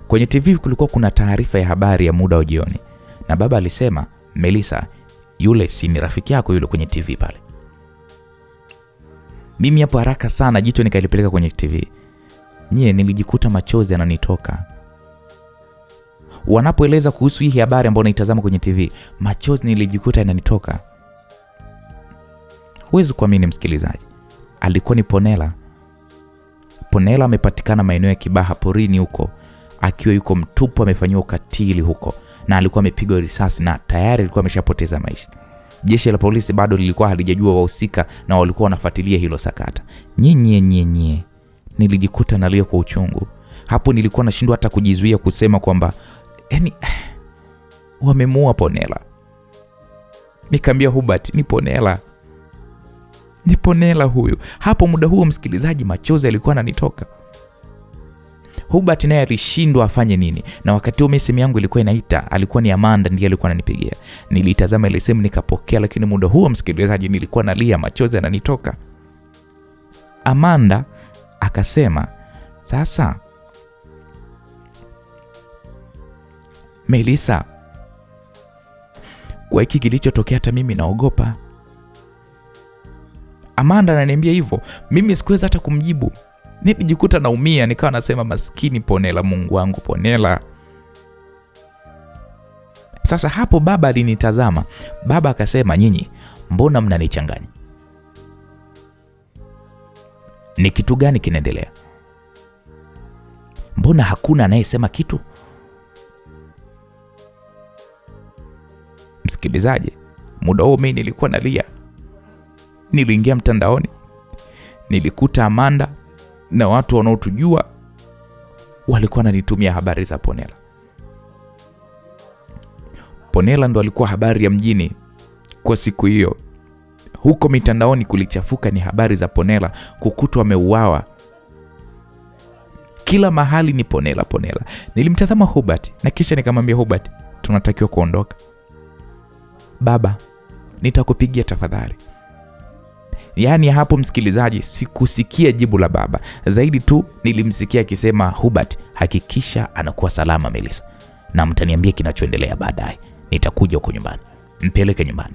Kwenye TV kulikuwa kuna taarifa ya habari ya muda wa jioni. Na baba alisema, Melissa, yule si ni rafiki yako yule kwenye TV pale? Mimi hapo haraka sana jicho nikalipeleka kwenye TV. Nilijikuta machozi yananitoka. Wanapoeleza kuhusu hii habari ambayo naitazama kwenye TV, machozi nilijikuta yananitoka. Huwezi kuamini msikilizaji, alikuwa ni Ponela. Ponela amepatikana maeneo ya Kibaha porini huko, akiwa yuko mtupu, amefanywa ukatili huko, na alikuwa amepigwa risasi na tayari alikuwa ameshapoteza maisha. Jeshi la polisi bado lilikuwa halijajua wahusika na walikuwa wanafuatilia hilo sakata. Nilijikuta nalia kwa uchungu. Hapo nilikuwa nashindwa hata kujizuia kusema kwamba wamemuua Ponela. Nikamwambia Hubert, ni Ponela. Ni Ponela huyu. Hapo muda huo msikilizaji, machozi yalikuwa yananitoka. Hubert naye alishindwa afanye nini. Na wakati huo simu yangu ilikuwa inaita, alikuwa ni Amanda ndiye alikuwa ananipigia. Nilitazama ile simu nikapokea, lakini muda huo msikilizaji nilikuwa nalia, machozi yananitoka. Amanda akasema, sasa Melissa, kwa hiki kilichotokea hata mimi naogopa. Amanda ananiambia hivyo, mimi sikuweza hata kumjibu. Nilijikuta naumia, nikawa nasema maskini Ponela, Mungu wangu Ponela. Sasa hapo baba alinitazama. Baba akasema, nyinyi mbona mnanichanganya? Ni kitu gani kinaendelea? Mbona hakuna anayesema kitu? Msikilizaji, muda huo mimi nilikuwa nalia. Niliingia mtandaoni, nilikuta Amanda na watu wanaotujua walikuwa wananitumia habari za Ponela. Ponela ndo alikuwa habari ya mjini kwa siku hiyo. Huko mitandaoni kulichafuka, ni habari za Ponela kukutwa ameuawa. Kila mahali ni Ponela, Ponela. Nilimtazama Hubert na kisha nikamwambia Hubert, tunatakiwa kuondoka. Baba, nitakupigia tafadhali. Yaani hapo msikilizaji, sikusikia jibu la baba. Zaidi tu nilimsikia akisema, Hubert, hakikisha anakuwa salama Melissa. Na mtaniambia kinachoendelea baadaye. Nitakuja huko nyumbani. Mpeleke nyumbani.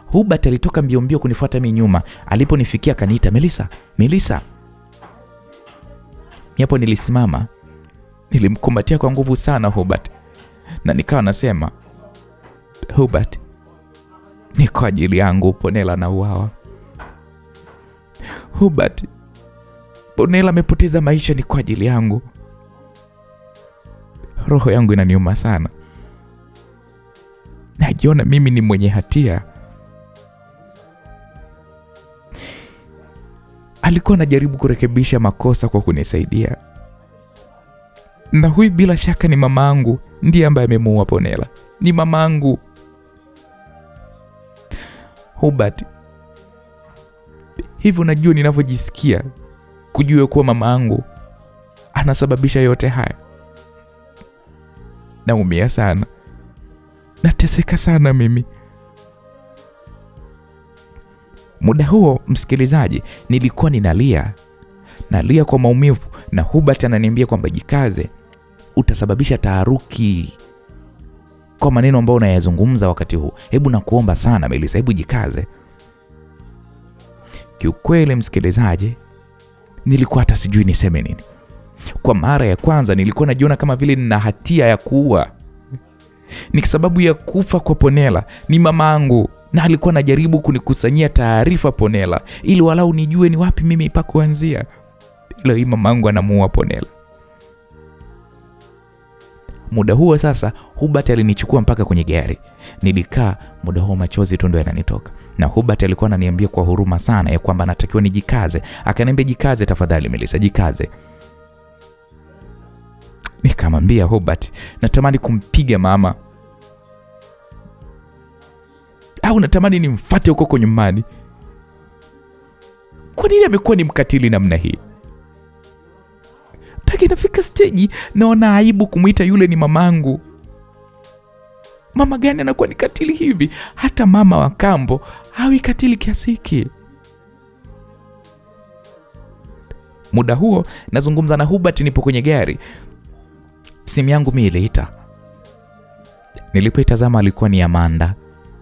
Hubert alitoka mbio mbio kunifuata mimi nyuma. Aliponifikia kaniita, Melissa, Melissa. Hapo nilisimama, nilimkumbatia kwa nguvu sana Hubert. Na nikawa nasema, Hubert, ni kwa ajili yangu Ponela na uawa. Hubert, Ponela amepoteza maisha, ni kwa ajili yangu. Roho yangu inaniuma sana. Najiona mimi ni mwenye hatia. Alikuwa anajaribu kurekebisha makosa kwa kunisaidia. Na huyu bila shaka ni mamangu, ndiye ambaye amemuua Ponela. Ni mamangu. Hubert, hivi unajua ninavyojisikia kujua kuwa mamangu anasababisha yote haya? Naumia sana. Nateseka sana mimi. Muda huo msikilizaji, nilikuwa ninalia kwa maumivu, na Hubert ananiambia kwamba jikaze, utasababisha taharuki kwa maneno ambayo unayazungumza wakati huu. Hebu nakuomba sana Melissa, hebu jikaze. Kiukweli msikilizaji, nilikuwa hata sijui niseme nini. Kwa mara ya kwanza nilikuwa najiona kama vile nina hatia ya kuua. Ni sababu ya kufa kwa Ponela ni mamangu, na alikuwa anajaribu kunikusanyia taarifa Ponela ili walau nijue ni wapi mimi pa kuanzia. Leo hii mamangu anamuua Ponela. Muda huo sasa Hubert alinichukua mpaka kwenye gari. Nilikaa muda huo, machozi tu ndio yananitoka. Na Hubert alikuwa ananiambia kwa huruma sana ya kwamba natakiwa nijikaze. Akaniambia, jikaze tafadhali Melissa, jikaze. Nikamwambia Hubert, natamani kumpiga mama, au natamani nimfuate huko nyumbani. Kwa nini amekuwa ni mkatili namna hii? Mpaka inafika stage naona aibu kumuita yule ni mamangu. Mama gani anakuwa ni katili hivi? Hata mama wa kambo hawi katili kiasi hiki. Muda huo nazungumza na Hubert, nipo kwenye gari. Simu yangu mimi iliita. Nilipoitazama alikuwa ni Amanda,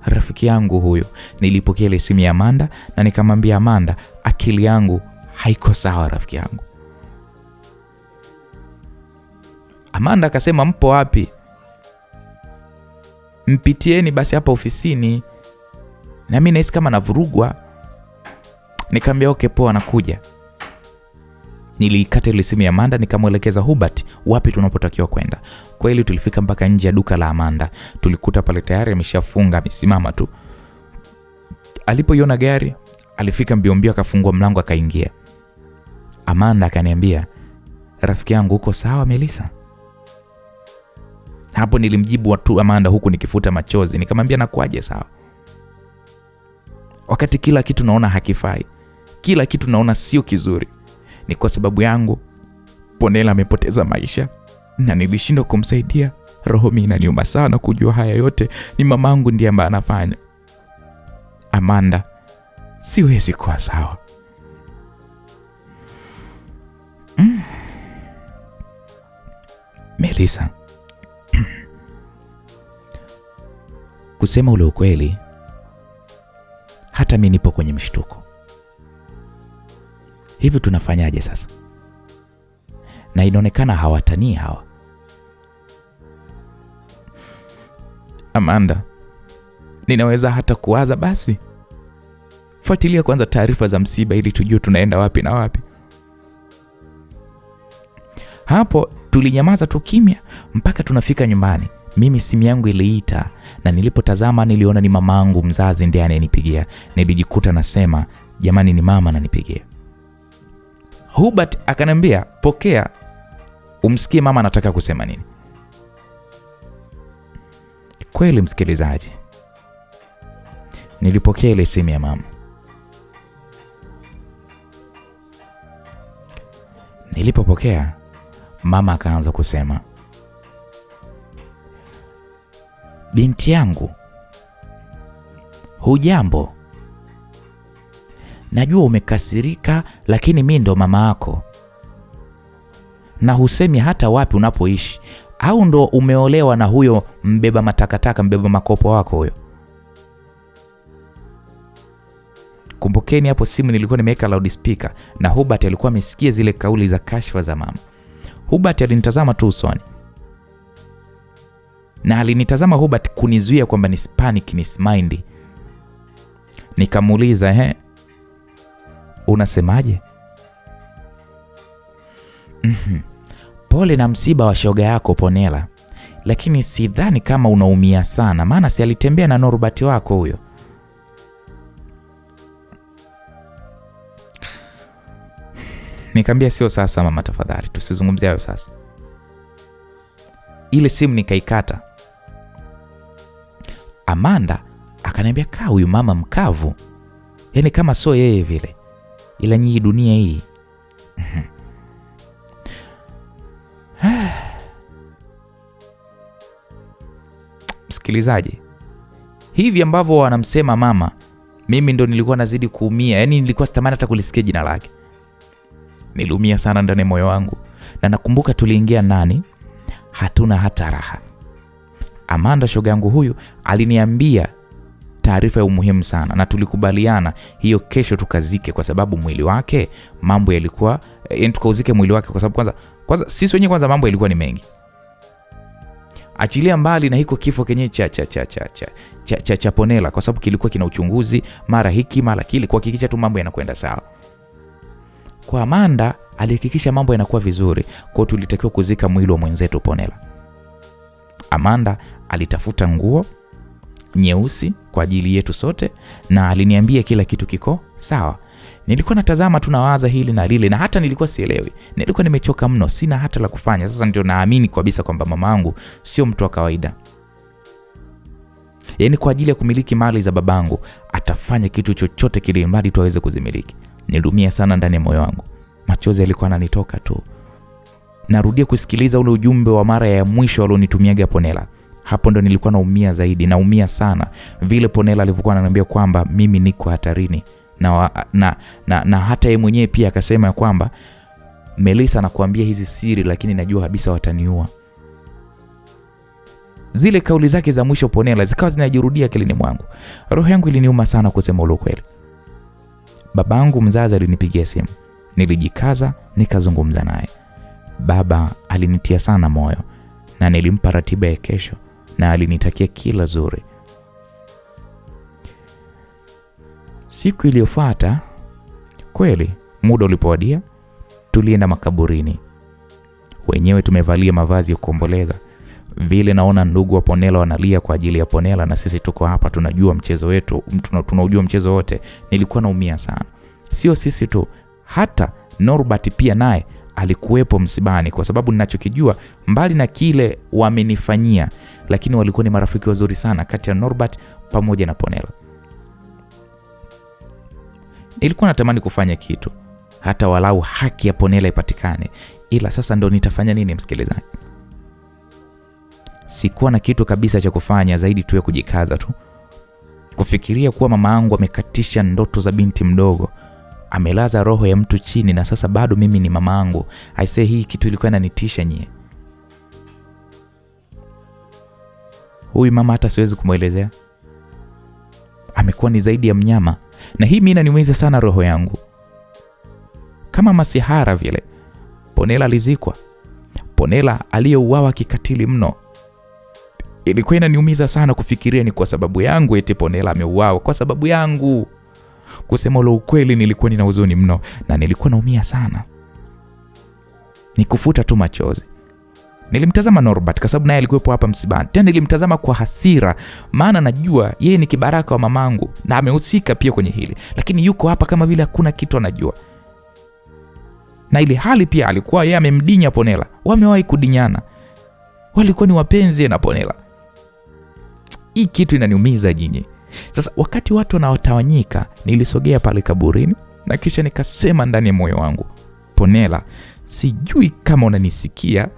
rafiki yangu huyo. Nilipokea ile simu ya Amanda na nikamwambia, Amanda, akili yangu haiko sawa rafiki yangu. Amanda akasema, mpo wapi? Mpitieni basi hapa ofisini. Na mimi nahisi kama navurugwa. Nikamwambia okay, poa, nakuja. Nilikata ile simu ya Amanda, nikamwelekeza Hubert wapi tunapotakiwa kwenda. Kweli tulifika mpaka nje ya duka la Amanda. Tulikuta pale tayari ameshafunga, amesimama tu. Alipoiona gari, alifika mbio mbio, akafungua mlango akaingia. Amanda akaniambia, rafiki yangu, uko sawa Melissa? Hapo nilimjibu watu Amanda huku nikifuta machozi. Nikamwambia, nakuaje sawa? Wakati kila kitu naona hakifai, kila kitu naona sio kizuri, ni kwa sababu yangu Ponela amepoteza maisha na nilishindwa kumsaidia. Roho mimi inaniuma sana kujua haya yote ni mamangu ndiye ambaye anafanya. Amanda, siwezi kuwa sawa. Melissa, kusema ule ukweli, hata mimi nipo kwenye mshtuko. Hivi tunafanyaje sasa? Na inaonekana hawatanii hawa. Amanda, ninaweza hata kuwaza basi fuatilia kwanza taarifa za msiba ili tujue tunaenda wapi na wapi. Hapo tulinyamaza tu kimya mpaka tunafika nyumbani. Mimi simu yangu iliita na nilipotazama niliona ni mamangu mzazi ndiye ananipigia. Nilijikuta nasema, jamani, ni mama ananipigia. Hubert akaniambia, pokea umsikie mama anataka kusema nini. Kweli msikilizaji, nilipokea ile simu ya mama. Nilipopokea, mama akaanza kusema, binti yangu, hujambo? Najua umekasirika, lakini mimi ndo mama yako. Na husemi hata wapi unapoishi, au ndo umeolewa na huyo mbeba matakataka, mbeba makopo wako huyo? Kumbukeni hapo simu nilikuwa nimeweka loudspeaker na Hubert alikuwa amesikia zile kauli za kashfa za mama. Hubert alinitazama tu usoni. Na alinitazama Hubert kunizuia kwamba nisipanic, nismind. Nikamuuliza, unasemaje? Pole na msiba wa shoga yako Ponela, lakini sidhani kama unaumia sana, maana si alitembea na Norbert wako huyo. Nikamwambia sio sasa mama, tafadhali tusizungumzie hayo sasa. Ile simu nikaikata. Amanda akaniambia, kaa huyu mama mkavu, yaani kama sio yeye vile, ila nyinyi dunia hii. Msikilizaji, hivi ambavyo wanamsema mama, mimi ndo nilikuwa nazidi kuumia. Yaani nilikuwa sitamani hata kulisikia jina lake. Niliumia sana ndani ya moyo wangu. Na nakumbuka tuliingia ndani, hatuna hata raha. Amanda shoga yangu huyu aliniambia taarifa ya umuhimu sana, na tulikubaliana hiyo kesho tukazike, kwa sababu mwili wake mambo yalikuwa, tukauzike mwili wake kwa sababu kwanza sisi wenyewe kwanza mambo yalikuwa ni mengi. Achilia mbali na hiko kifo kenye cha Ponela, kwa sababu kilikuwa kina uchunguzi, mara hiki mara kile, kuhakikisha tu mambo yanakwenda sawa. Kwa Amanda alihakikisha mambo yanakuwa vizuri, kwa tulitakiwa kuzika mwili wa mwenzetu Ponela. Amanda alitafuta nguo nyeusi kwa ajili yetu sote, na aliniambia kila kitu kiko sawa. Nilikuwa natazama tunawaza hili na lile, na hata nilikuwa sielewi. Nilikuwa nimechoka mno, sina hata la kufanya. Sasa ndio naamini kabisa kwamba mamangu sio mtu wa kawaida. Yaani kwa ajili ya kumiliki mali za babangu atafanya kitu chochote kile mradi tu aweze kuzimiliki. Nilumia sana ndani ya moyo wangu. Machozi yalikuwa yananitoka tu. Narudia kusikiliza ule ujumbe wa mara ya mwisho alionitumiaga Ponela. Hapo ndo nilikuwa naumia zaidi, naumia sana. Vile Ponela alivyokuwa ananiambia kwamba mimi niko hatarini. Na hata yeye mwenyewe pia akasema kwamba Melissa anakuambia hizi siri, lakini najua kabisa wataniua. Zile kauli zake za mwisho Ponela zikawa zinajirudia akilini mwangu. Roho yangu iliniuma sana kusema ukweli. Babangu mzazi alinipigia simu. Nilijikaza nikazungumza naye. Baba alinitia sana moyo na nilimpa ratiba ya kesho na alinitakia kila zuri. Siku iliyofuata kweli muda ulipowadia, tulienda makaburini. Wenyewe tumevalia mavazi ya kuomboleza. Vile naona ndugu wa Ponela wanalia kwa ajili ya Ponela, na sisi tuko hapa tunajua mchezo wetu, tunaujua mchezo wote. Nilikuwa naumia sana. Sio sisi tu, hata Norbert pia naye alikuwepo msibani, kwa sababu ninachokijua mbali na kile wamenifanyia, lakini walikuwa ni marafiki wazuri sana kati ya Norbert pamoja na Ponela. Nilikuwa natamani kufanya kitu, hata walau haki ya Ponela ipatikane, ila sasa ndo nitafanya nini msikilizaji? Sikuwa na kitu kabisa cha kufanya zaidi tu ya kujikaza tu. Kufikiria kuwa mama yangu amekatisha ndoto za binti mdogo, amelaza roho ya mtu chini, na sasa bado mimi ni mama yangu. I say hii kitu ilikuwa inanitisha nyie. Huyu mama hata siwezi kumuelezea. Amekuwa ni zaidi ya mnyama, na hii mimi inaniumiza sana roho yangu. Kama masihara vile. Ponela alizikwa. Ponela aliyeuawa kikatili mno. Ilikuwa inaniumiza sana kufikiria ni kwa sababu yangu eti Ponela ameuawa kwa sababu yangu. Kusema ule ukweli nilikuwa nina huzuni mno na nilikuwa naumia sana. Nikufuta tu machozi. Nilimtazama Norbert kwa sababu naye alikuwepo hapa msibani. Tena nilimtazama kwa hasira, maana najua yeye ni kibaraka wa mamangu na amehusika pia kwenye hili, lakini yuko hapa kama vile hakuna kitu anajua. Na ile hali pia alikuwa yeye amemdinya Ponela. Wamewahi kudinyana. Walikuwa ni wapenzi na Ponela. Hii kitu inaniumiza nyinyi. Sasa wakati watu wanawatawanyika, nilisogea pale kaburini na kisha nikasema ndani ya moyo wangu, Ponela, sijui kama unanisikia,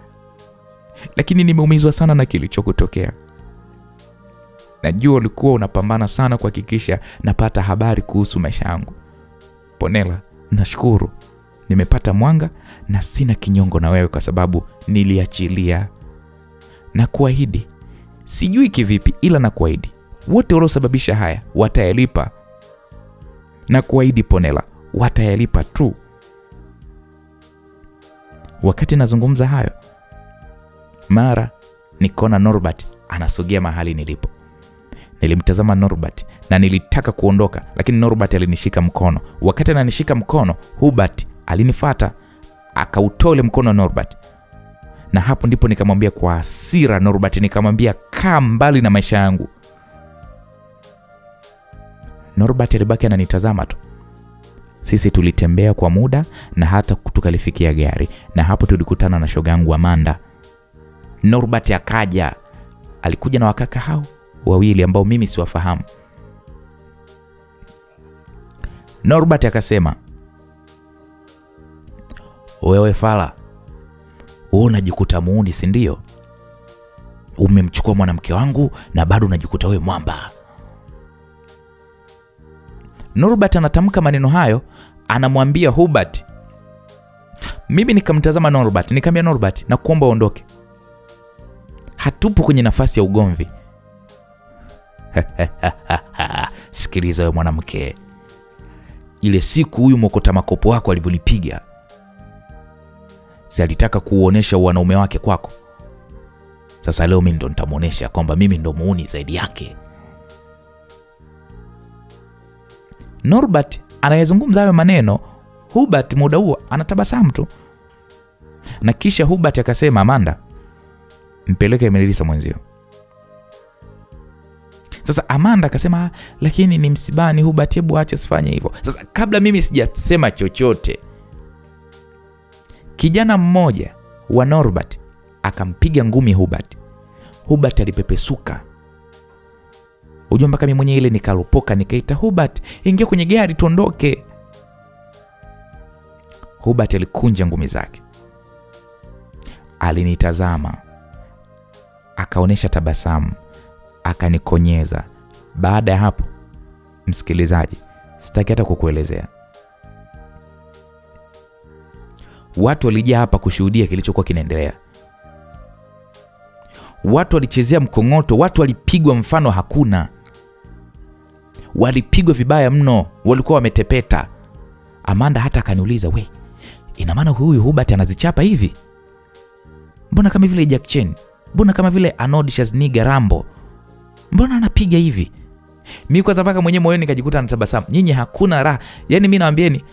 lakini nimeumizwa sana na kilichokutokea. Najua ulikuwa unapambana sana kuhakikisha napata habari kuhusu maisha yangu. Ponela, nashukuru. Nimepata mwanga na sina kinyongo na wewe kwa sababu niliachilia. Na kuahidi, sijui kivipi ila na kuahidi, wote waliosababisha haya watayalipa. Na kuahidi Ponela, watayalipa tu. Wakati nazungumza hayo, mara nikaona Norbert anasogea mahali nilipo. Nilimtazama Norbert na nilitaka kuondoka, lakini Norbert alinishika mkono. Wakati ananishika mkono, Hubert alinifuata, akautoa ule mkono Norbert. Na hapo ndipo nikamwambia kwa hasira Norbert, nikamwambia kaa mbali na maisha yangu. Norbert alibaki ananitazama tu. Sisi tulitembea kwa muda na hata tukalifikia gari, na hapo tulikutana na shoga yangu Amanda. Norbert akaja, alikuja na wakaka hao wawili ambao mimi siwafahamu. Norbert akasema, wewe fala, wewe unajikuta muuni si ndio? Umemchukua mwanamke wangu na bado unajikuta wewe mwamba. Norbert anatamka maneno hayo, anamwambia Hubert. Mimi nikamtazama Norbert, nikamwambia Norbert, na kuomba uondoke. Hatupo kwenye nafasi ya ugomvi. Sikiliza wewe mwanamke. Ile siku huyu mokota makopo wako alivyonipiga, si alitaka kuuonesha wanaume wake kwako? Sasa leo mimi ndo nitamuonesha kwamba mimi ndo muuni zaidi yake. Norbert anayezungumza hayo maneno, Hubert muda huo anatabasamu tu. Na kisha Hubert akasema, Amanda, mpeleke Melissa mwenzio. Sasa Amanda akasema, lakini ni msibani Hubert, hebu acha sifanye hivyo. Sasa kabla mimi sijasema chochote, kijana mmoja wa Norbert akampiga ngumi Hubert. Hubert alipepesuka. Unajua mpaka mimi mwenyewe ile nikalopoka, nikaita Hubert, ingia kwenye gari tuondoke. Hubert alikunja ngumi zake. Alinitazama, akaonesha tabasamu, akanikonyeza. Baada ya hapo, msikilizaji, sitaki hata kukuelezea. Watu walijaa hapa kushuhudia kilichokuwa kinaendelea. Watu walichezea mkongoto, watu walipigwa mfano hakuna. Walipigwa vibaya mno, walikuwa wametepeta. Amanda hata akaniuliza, we, ina maana huyu Hubert anazichapa hivi? Mbona kama vile Jack Chen? Mbona kama vile Arnold Schwarzenegger Rambo? Mbona anapiga hivi? Mimi kwa sababu mwenyewe moyoni nikajikuta natabasamu. Nyinyi hakuna raha. Yaani mimi naambieni,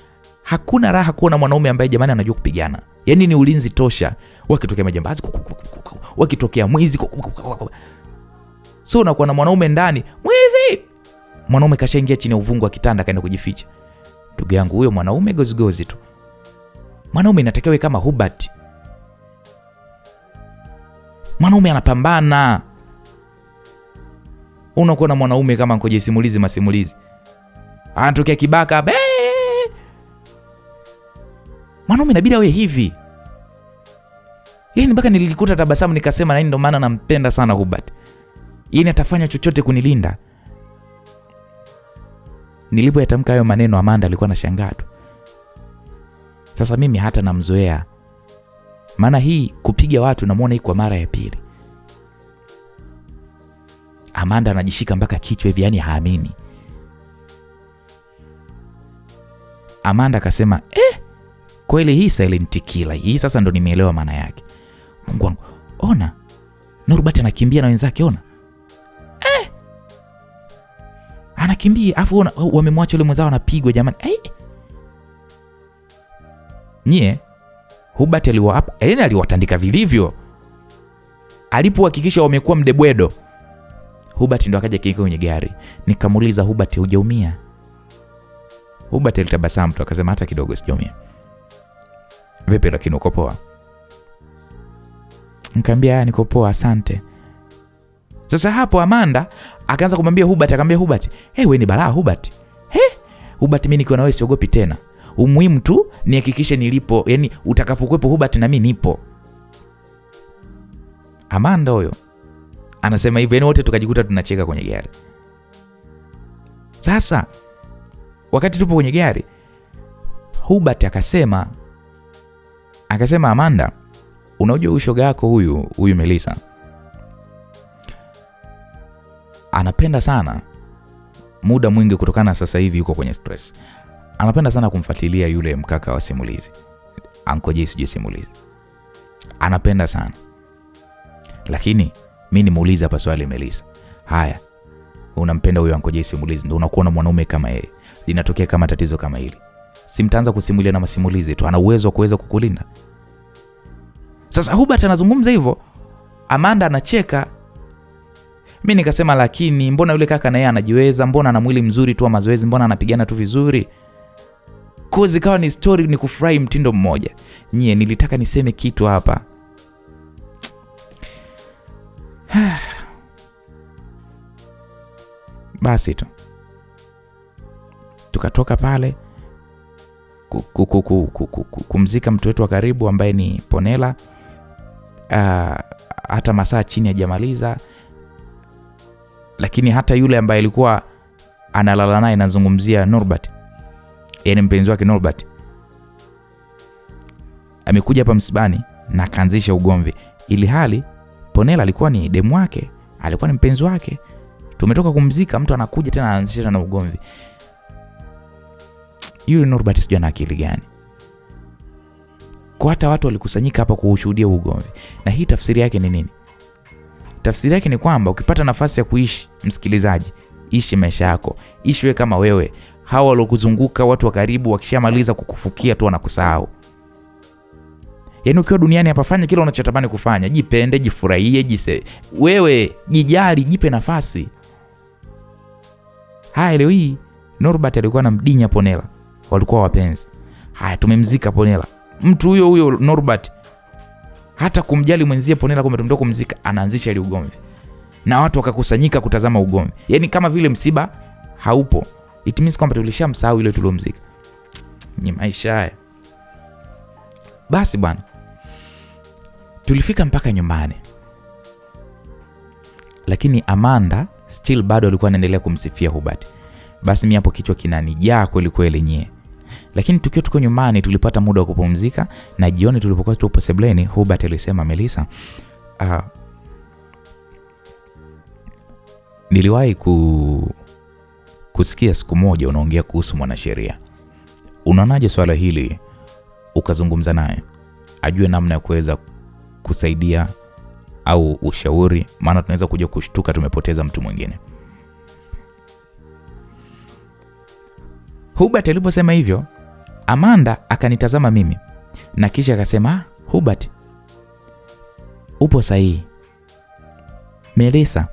hakuna raha kuona mwanaume ambaye jamani anajua kupigana. Yaani ni ulinzi tosha. Wakitokea majambazi, wakitokea mwizi, so unakuwa na mwanaume ndani, mwizi. Mwanaume kashaingia chini ya uvungu wa kitanda kaenda kujificha. Ndugu yangu, huyo mwanaume gozigozi tu. Mwanaume inatakiwa kama Hubert. Mwanaume anapambana. Unakuwa na mwanaume kama ngoje simulizi masimulizi. Anatokea kibaka. Mwanaume inabidi awe hivi. Yaani mpaka nilikuta tabasamu nikasema na ndio maana nampenda sana Hubert. Yeye atafanya chochote kunilinda. Nilipoyatamka hayo maneno, Amanda alikuwa anashangaa tu. Sasa mimi hata namzoea. Maana hii kupiga watu namuona hii kwa mara ya pili. Amanda anajishika mpaka kichwa hivi, yani haamini. Amanda akasema, kweli hii silent killer. Hii sasa ndo nimeelewa maana yake. Mungu wangu, ona. Norbert anakimbia na wenzake, ona. Anakimbia, afu ona wamemwacha yule mwenzao anapigwa jamani. Nyie, Hubert aliwatandika vilivyo. Alipohakikisha wamekuwa mdebwedo, Hubert ndo akaja kiko kwenye gari. Nikamuuliza, Hubert, hujaumia? Hubert alitabasamu tu akasema, hata kidogo sijaumia. Vipi lakini uko poa? Nikamwambia niko poa, asante. Sasa hapo Amanda akaanza kumwambia Hubert, akamwambia Hubert, wewe ni balaa Hubert. Hubert, mimi nikiwa na wewe siogopi tena. Umuhimu tu nihakikishe nilipo, yani utakapokuepo Hubert na mimi nipo. Amanda huyo anasema hivyo, yani wote tukajikuta tunacheka kwenye gari. Sasa wakati tupo kwenye gari, Hubert akasema Amanda, unajua ushoga yako huyu Melissa anapenda sana muda mwingi, kutokana sasa hivi yuko kwenye stress, anapenda sana kumfuatilia yule mkaka wa simulizi, Uncle Jesse simulizi, anapenda sana. Lakini mimi nimuuliza hapa swali Melissa, haya, unampenda huyo Uncle Jesse simulizi, ndio unakuwa na mwanaume kama yeye, linatokea kama tatizo kama hili, si mtaanza kusimulia na masimulizi tu, ana uwezo wa kuweza kukulinda. Sasa Hubert anazungumza hivyo, Amanda anacheka. Mimi nikasema, lakini mbona yule kaka na yeye anajiweza, mbona ana mwili mzuri tu wa mazoezi, mbona anapigana tu vizuri? Kozi kawa ni story, ni kufurahi mtindo mmoja. Nilitaka niseme kitu hapa. Basi tu tukatoka pale kumzika mtu wetu wa karibu ambaye ni Ponela. Hata masaa chini hajamaliza, lakini hata yule ambaye alikuwa analala naye, nazungumzia Norbert, yani mpenzi wake Norbert, amekuja hapa msibani na kaanzisha ugomvi, ili hali Ponela alikuwa ni demu wake, alikuwa ni mpenzi wake. Tumetoka kumzika, mtu anakuja tena anaanzisha na ugomvi. Yule Norbert sijui ana akili gani? Kwa hata watu walikusanyika hapa kuushuhudia ugomvi. Na hii tafsiri yake ni nini? Tafsiri yake ni kwamba ukipata nafasi ya kuishi, msikilizaji, ishi maisha yako. Ishi wewe kama wewe. Hawa waliokuzunguka, watu wa karibu, wakishamaliza kukufukia tu wanakusahau. Yaani ukiwa duniani hapa, fanya kile unachotamani kufanya. Jipende, jifurahie, wewe jijali, jipe nafasi. Haya, leo hii Norbert alikuwa anamdinya Ponela. Walikuwa wapenzi. Haya, tumemzika Ponela. Mtu huyo Norbert hata kumjali mwenzie Ponela, kumetumtoka kumzika, anaanzisha ile ugomvi. Na watu wakakusanyika kutazama ugomvi. Yaani kama vile msiba haupo. It means kwamba tulishamsahau ile tuliomzika. Ni maisha haya. Basi bwana, tulifika mpaka nyumbani, lakini Amanda still bado alikuwa anaendelea kumsifia Hubert. Basi mimi hapo kichwa kinanijaa kweli kweli . Lakini tuko nyumbani, tulipata muda wa kupumzika, na jioni tulipokuwa tupo sebleni, Hubert alisema, Melissa, niliwahi kusikia siku moja unaongea kuhusu mwanasheria. Unaonaje swala hili ukazungumza naye, ajue namna ya kuweza kusaidia au ushauri, maana tunaweza kuja kushtuka tumepoteza mtu mwingine. Hubert aliposema hivyo, Amanda akanitazama mimi na kisha akasema, Hubert, upo sahihi. Melissa,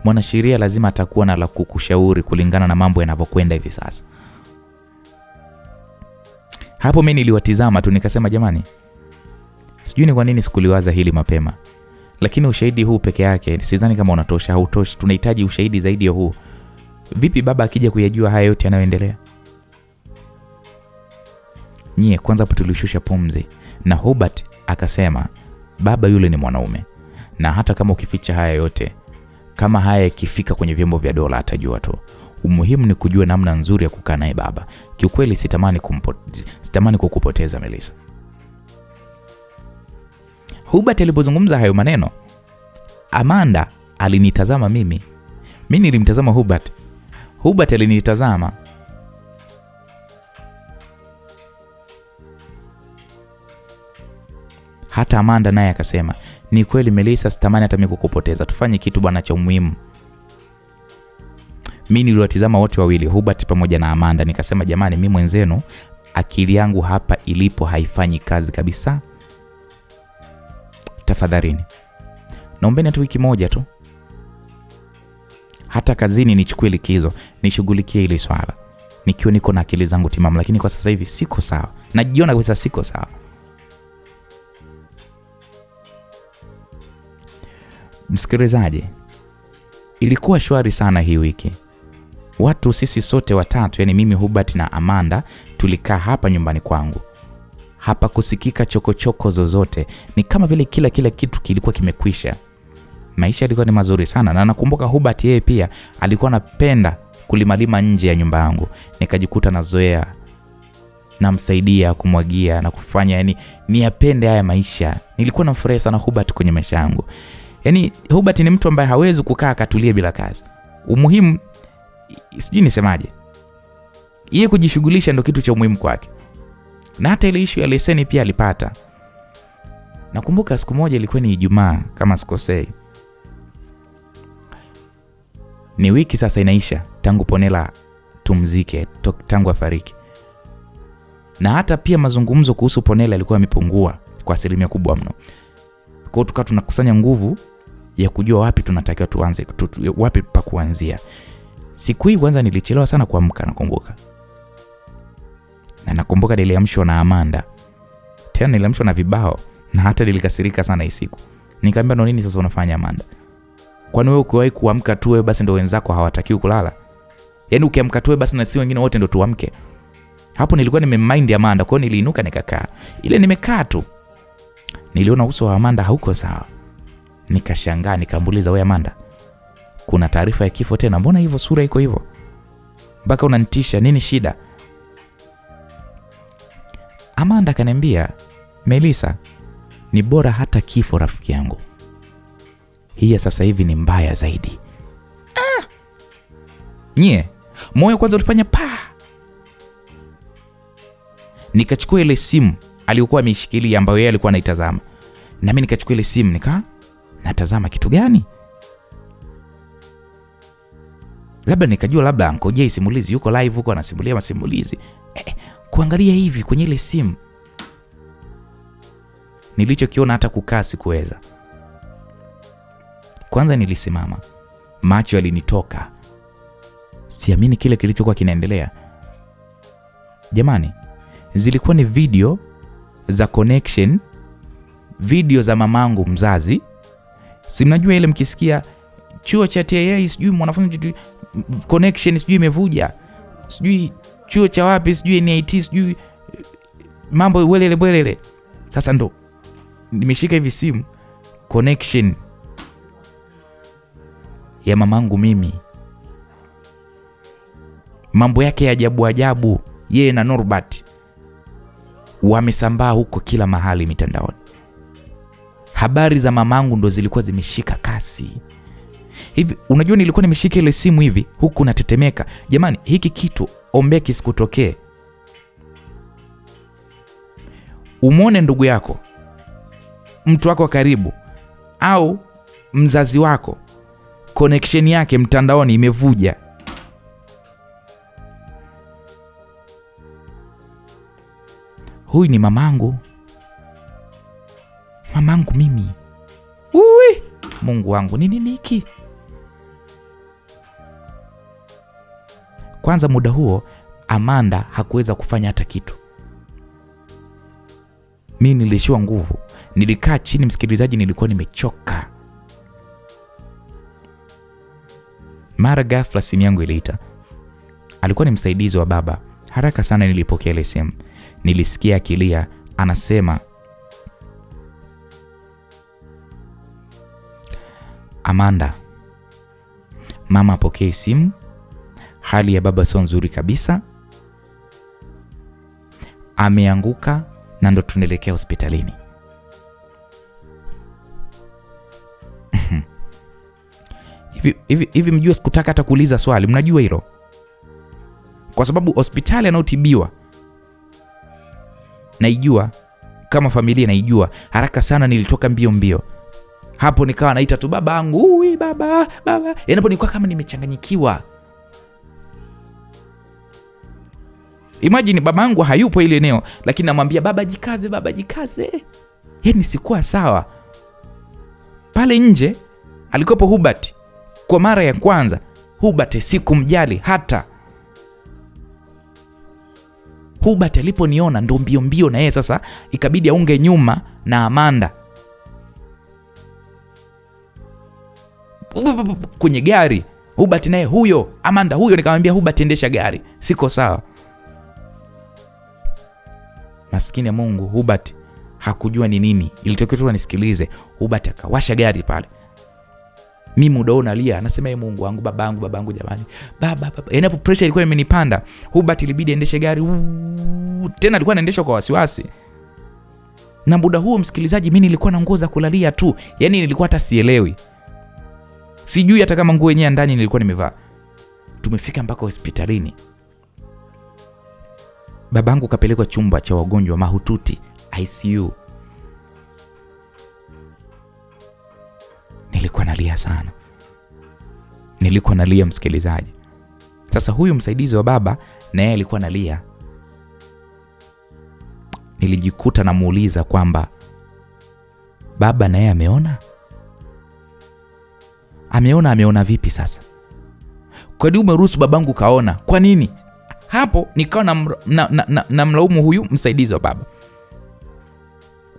mwanasheria lazima atakuwa na la kukushauri kulingana na mambo yanavyokwenda hivi sasa. Hapo mimi niliwatizama tu nikasema, jamani, sijui ni kwa nini sikuliwaza hili mapema. Lakini ushahidi huu peke yake sidhani kama unatosha, hautoshi. Tunahitaji ushahidi zaidi ya huu. Vipi baba akija kuyajua haya yote yanayoendelea? Kwanza hapo tulishusha pumzi, na Hubert akasema, baba yule ni mwanaume, na hata kama ukificha haya yote, kama haya ikifika kwenye vyombo vya dola atajua tu. Umuhimu ni kujua namna nzuri ya kukaa naye baba. Kiukweli sitamani kukupoteza Melissa. Hubert alipozungumza hayo maneno, Amanda alinitazama mimi nilimtazama Hubert. Hubert alinitazama. Hata Amanda naye akasema, ni kweli Melissa, sitamani hata mimi kukupoteza. Tufanye kitu bwana cha muhimu. Mimi niliwatizama wote wawili, Hubert pamoja na Amanda, nikasema, jamani, mimi mwenzenu, akili yangu hapa ilipo haifanyi kazi kabisa. Tafadhalini, naombeni tu wiki moja tu, hata kazini nichukue likizo, nishughulikie ile swala nikiwa niko na akili zangu timamu. Lakini kwa sasa hivi siko sawa, najiona kabisa siko sawa. Msikilizaji, Ilikuwa shwari sana hii wiki. Watu sisi sote watatu, yani mimi, Hubert na Amanda, tulikaa hapa nyumbani kwangu. Hapa kusikika chokochoko zozote, ni kama vile kila kitu kilikuwa kimekwisha. Maisha yalikuwa ni mazuri sana, na nakumbuka Hubert yeye pia alikuwa anapenda kulimalima nje ya nyumba yangu. Nikajikuta nazoea, namsaidia kumwagia na kufanya, yani niyapende haya maisha. Nilikuwa namfurahia sana Hubert kwenye maisha yangu. Yani Hubert ni mtu ambaye hawezi kukaa akatulia bila kazi. Umuhimu, sijui nisemaje, yeye kujishughulisha ndio kitu cha umuhimu kwake. Na hata ile issue ya leseni pia alipata. Nakumbuka siku moja ilikuwa ni Ijumaa kama sikosei. Ni wiki sasa inaisha tangu Ponela tumzike, tangu afariki. Na hata pia mazungumzo kuhusu Ponela yalikuwa yamepungua kwa asilimia kubwa mno. Kwa hiyo tukawa tunakusanya nguvu ya kujua wapi tunatakiwa tuanze, wapi pa kuanzia. Siku hii kwanza nilichelewa sana kuamka, nakumbuka. Na nakumbuka niliamshwa na Amanda. Tena niliamshwa na vibao, na hata nilikasirika sana isiku. Nikamwambia, "No, nini sasa unafanya Amanda? Kwani wewe ukiwahi kuamka tu wewe basi ndio wenzako hawatakiwi kulala? Yaani ukiamka tu wewe basi na si wengine wote ndio tuamke?" Hapo nilikuwa nimemind Amanda, kwa hiyo niliinuka nikakaa. Ile nimekaa tu, niliona uso wa Amanda hauko sawa. Nikashangaa, nikamuuliza, "Wewe Amanda, kuna taarifa ya kifo tena? Mbona hivyo sura iko hivyo? Mpaka unanitisha, nini shida?" Amanda kaniambia, "Melissa, ni bora hata kifo rafiki yangu. Hii sasa hivi ni mbaya zaidi." Nye, moyo kwanza ulifanya pa. Nikachukua ile simu aliyokuwa ameishikilia ambayo yeye alikuwa anaitazama. Na mimi nikachukua ile simu natazama kitu gani? Labda nikajua labda Uncle Jay simulizi yuko live huko anasimulia masimulizi. Kuangalia hivi kwenye ile simu. Nilichokiona hata kukaa sikuweza. Kwanza nilisimama. Macho yalinitoka. Siamini kile kilichokuwa kinaendelea. Jamani, zilikuwa ni video za connection, video za mamangu mzazi. Si mnajua ile mkisikia chuo cha TIA sijui mwanafunzi connection sijui imevuja, sijui chuo cha wapi sijui NIT sijui mambo welele. Sasa ndo nimeshika hivi simu, connection ya mamangu mimi, mambo yake ya ajabu yeye na Norbert wamesambaa huko kila mahali mitandaoni. Habari za mamangu ndo zilikuwa zimeshika kasi. Hivi unajua nilikuwa nimeshika ile simu hivi huku natetemeka. Jamani, hiki kitu ombea kisikutokee. Umuone ndugu yako, mtu wako karibu au mzazi wako, connection yake mtandaoni imevuja. Huyu ni mamangu mimi. Uwi, Mungu wangu, nini hiki? Kwanza muda huo Amanda hakuweza kufanya hata kitu. Mimi nilishiwa nguvu. Nilikaa chini msikilizaji, nilikuwa nimechoka. Mara ghafla simu yangu iliita. Alikuwa ni msaidizi wa baba. Haraka sana nilipokea ile simu. Nilisikia akilia, anasema, "Amanda, mama apokee simu. Hali ya baba sio nzuri kabisa. Ameanguka na ndo tunaelekea hospitalini." Hivi mjua sikutaka hata kuuliza swali, mnajua hilo? Kwa sababu hospitali anaotibiwa naijua, kama familia naijua. Haraka sana nilitoka mbio. Hapo nikawa naita tu babangu, "Uwi baba." Hapo nilikuwa kama nimechanganyikiwa. Imagine babangu hayupo ile eneo, lakini namwambia baba jikaze. Yaani sikuwa sawa. Pale nje alikopo Hubert. Kwa mara ya kwanza Hubert sikumjali hata. Hubert aliponiona ndo mbio na yeye sasa ikabidi aunge nyuma na Amanda. kwenye gari. Hubert naye huyo, Amanda huyo. Nikamwambia Hubert, endesha gari, siko sawa. Maskini ya Mungu, Hubert hakujua ni nini ilitokea tu, anisikilize. Hubert akawasha gari pale. Mimi muda nalia, nasema Mungu wangu, babangu jamani, baba. Yaani hapo pressure ilikuwa imenipanda. Hubert ilibidi aendeshe gari. Tena alikuwa anaendesha kwa wasiwasi. Na muda huo, msikilizaji, mimi nilikuwa na nguo za kulalia tu. Yaani nilikuwa hata sielewi. Sijui hata kama nguo yenyewe ndani nilikuwa nimevaa. Tumefika mpaka hospitalini. Babangu kapelekwa chumba cha wagonjwa mahututi, ICU. Nilikuwa nalia sana. Nilikuwa nalia, msikilizaji. Sasa huyu msaidizi wa baba na yeye alikuwa nalia. Nilijikuta namuuliza kwamba baba na yeye ameona vipi sasa? Kwa nini umeruhusu babangu kaona? Kwa nini? Hapo nikawa na mlaumu huyu msaidizi wa baba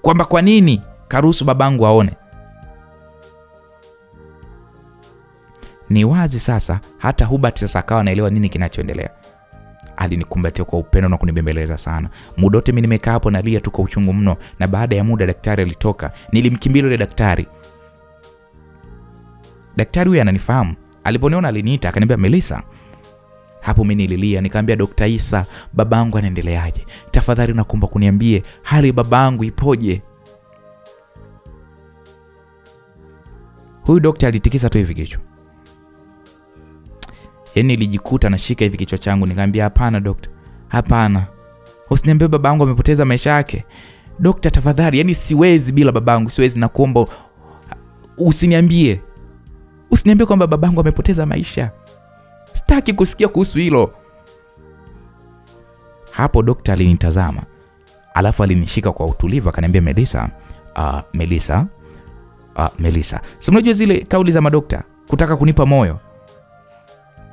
kwamba kwa nini karuhusu babangu aone. Ni wazi sasa hata Hubert sasa akawa anaelewa nini kinachoendelea. Alinikumbatia kwa upendo na kunibembeleza sana. Muda wote mimi nimekaa hapo nalia tu kwa uchungu mno, na baada ya muda daktari alitoka. Nilimkimbilia yule daktari. Daktari huyu ananifahamu. Aliponiona aliniita akaniambia, Melissa. Hapo mimi nililia, nikamwambia Dr. Isa, babangu anaendeleaje? Tafadhali nakuomba kuniambie hali babangu ipoje. Huyu daktari alitikisa tu hivi kichwa. Yaani nilijikuta nashika hivi kichwa changu, nikamwambia hapana dokta, hapana. Usiniambie babangu amepoteza maisha yake. Dokta tafadhali, yaani siwezi bila babangu, siwezi, nakuomba usiniambie. Usiniambie kwamba babangu amepoteza maisha. Sitaki kusikia kuhusu hilo. Hapo dokta alinitazama. Alafu alinishika kwa utulivu akaniambia, Melissa. Si unajua zile kauli za madokta kutaka kunipa moyo.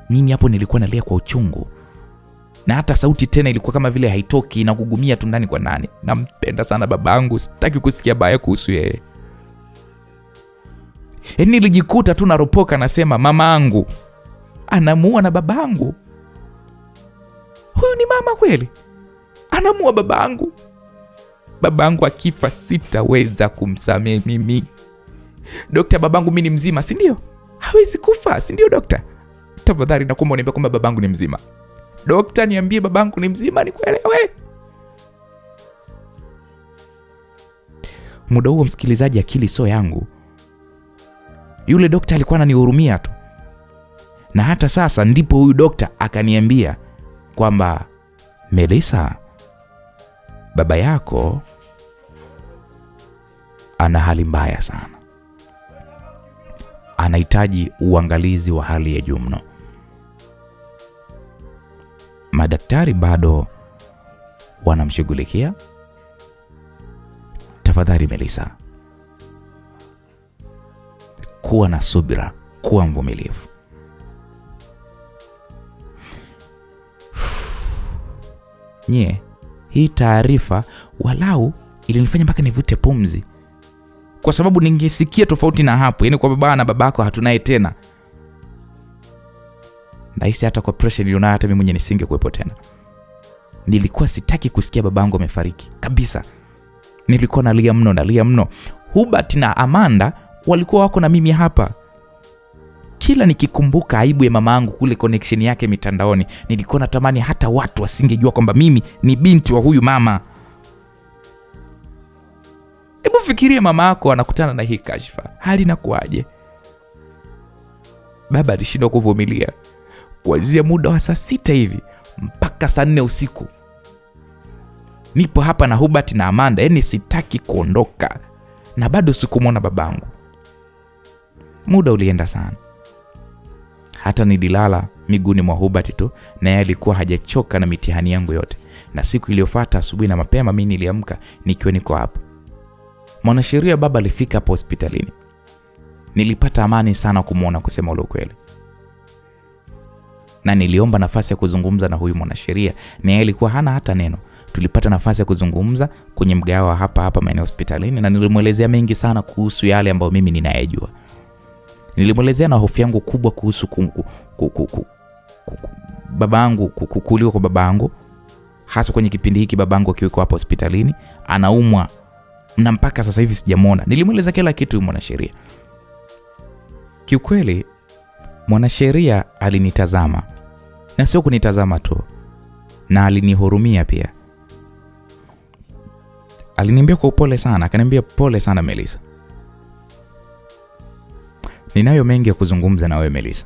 Mimi hapo nilikuwa nalia kwa uchungu. Na hata sauti tena ilikuwa kama vile haitoki, na kugumia tu ndani kwa ndani. Nampenda sana babangu, sitaki kusikia baya kuhusu yeye. Nilijikuta tu naropoka nasema, mamangu anamuua na babangu. Huyu ni mama kweli? Anamuua babangu. Babangu akifa sitaweza kumsamehe mimi. Dokta, babangu mimi ni mzima, si ndio? Hawezi kufa, si ndio dokta? Tafadhali nakuomba uniambie kwamba babangu ni mzima. Dokta, niambie babangu ni mzima nikuelewe. Muda huo, msikilizaji, akili sio yangu. Yule dokta alikuwa ananihurumia tu. Na hata sasa ndipo huyu dokta akaniambia kwamba, Melissa, baba yako ana hali mbaya sana. Anahitaji uangalizi wa hali ya juu mno. Madaktari bado wanamshughulikia. Tafadhali Melissa, kuwa na subira, kuwa mvumilivu. Hii taarifa walau ilinifanya mpaka nivute pumzi, kwa sababu ningesikia tofauti na hapo, yaani kwa baba na babako hatunaye tena, nahisi hata kwa pressure nilionayo hata mimi mwenyewe nisingekuwepo tena. Nilikuwa sitaki kusikia babangu amefariki kabisa. Nilikuwa nalia mno. Hubert na Amanda walikuwa wako na mimi hapa. Kila nikikumbuka aibu ya mamangu kule, connection yake mitandaoni, nilikuwa natamani hata watu wasingejua kwamba mimi ni binti wa huyu mama. Hebu fikiria mama yako anakutana na hii kashfa, hali inakuaje? Baba alishindwa kuvumilia. Kuanzia muda wa saa 6 hivi mpaka saa 4 usiku nipo hapa na Hubert na Amanda, yaani sitaki kuondoka, na bado sikumwona babangu. Muda ulienda sana. Hata nililala miguuni mwa Hubert tu, na yeye alikuwa hajachoka na mitihani yangu yote. Na siku iliyofuata asubuhi na mapema mimi niliamka nikiwa niko hapo. Mwanasheria baba alifika hapo hospitalini. Nilipata amani sana kumuona, kusema ule ukweli. Na niliomba nafasi ya kuzungumza na huyu mwanasheria, na yeye alikuwa hana hata neno. Tulipata nafasi ya kuzungumza kwenye mgahawa hapa maeneo hospitalini, na nilimuelezea mengi sana kuhusu yale ambayo mimi ninayajua. Nilimwelezea na hofu yangu kubwa kuhusu babangu, kukuliwa kwa babangu, hasa kwenye kipindi hiki babangu akiwa hapa hospitalini anaumwa na mpaka sasa hivi sijamwona. Nilimweleza kila kitu mwanasheria. Kiukweli mwanasheria alinitazama, na sio kunitazama tu, na alinihurumia pia. Aliniambia kwa upole sana, akaniambia pole sana Melissa, ninayo mengi ya kuzungumza na wewe Melissa.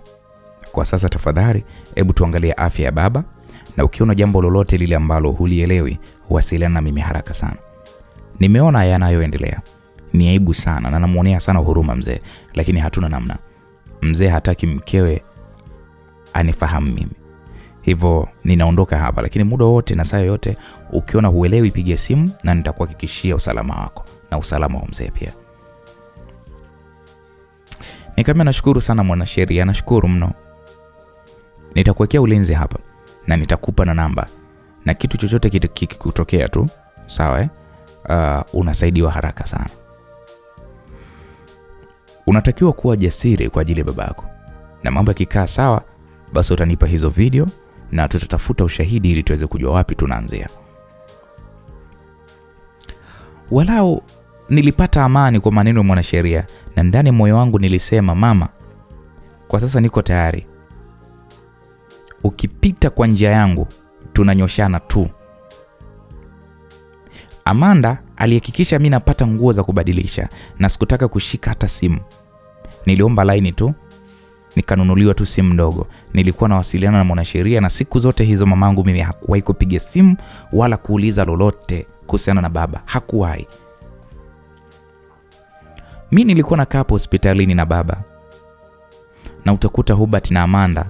Kwa sasa tafadhali hebu tuangalie afya ya baba, na ukiona jambo lolote lile ambalo hulielewi wasiliana na mimi haraka sana. Nimeona yanayoendelea ni aibu sana na namuonea sana huruma mzee, lakini hatuna namna. Mzee hataki mkewe anifahamu mimi. Hivyo ninaondoka hapa, lakini muda wote na saa yote ukiona huelewi pigia simu na nitakuhakikishia usalama wako na usalama wa mzee pia. Nikamwambia nashukuru sana mwanasheria, nashukuru mno. Nitakuwekea ulinzi hapa na nitakupa na namba, na kitu chochote kikutokea tu, sawa unasaidiwa haraka sana. Unatakiwa kuwa jasiri kwa ajili ya babako, na mambo yakikaa sawa basi utanipa hizo video na tutatafuta ushahidi ili tuweze kujua wapi tunaanzia. Walau nilipata amani kwa maneno ya mwanasheria, na ndani moyo wangu nilisema mama, kwa sasa niko tayari. Ukipita kwa njia yangu tunanyoshana tu. Amanda alihakikisha mimi napata nguo za kubadilisha na sikutaka kushika hata simu. Niliomba line tu, nikanunuliwa tu simu ndogo. Nilikuwa nawasiliana na mwanasheria, na siku zote hizo mamangu mimi hakuwahi kupiga simu wala kuuliza lolote kuhusiana na baba, hakuwahi. Mimi nilikuwa nakaa hapo hospitalini na baba, na utakuta Hubert na Amanda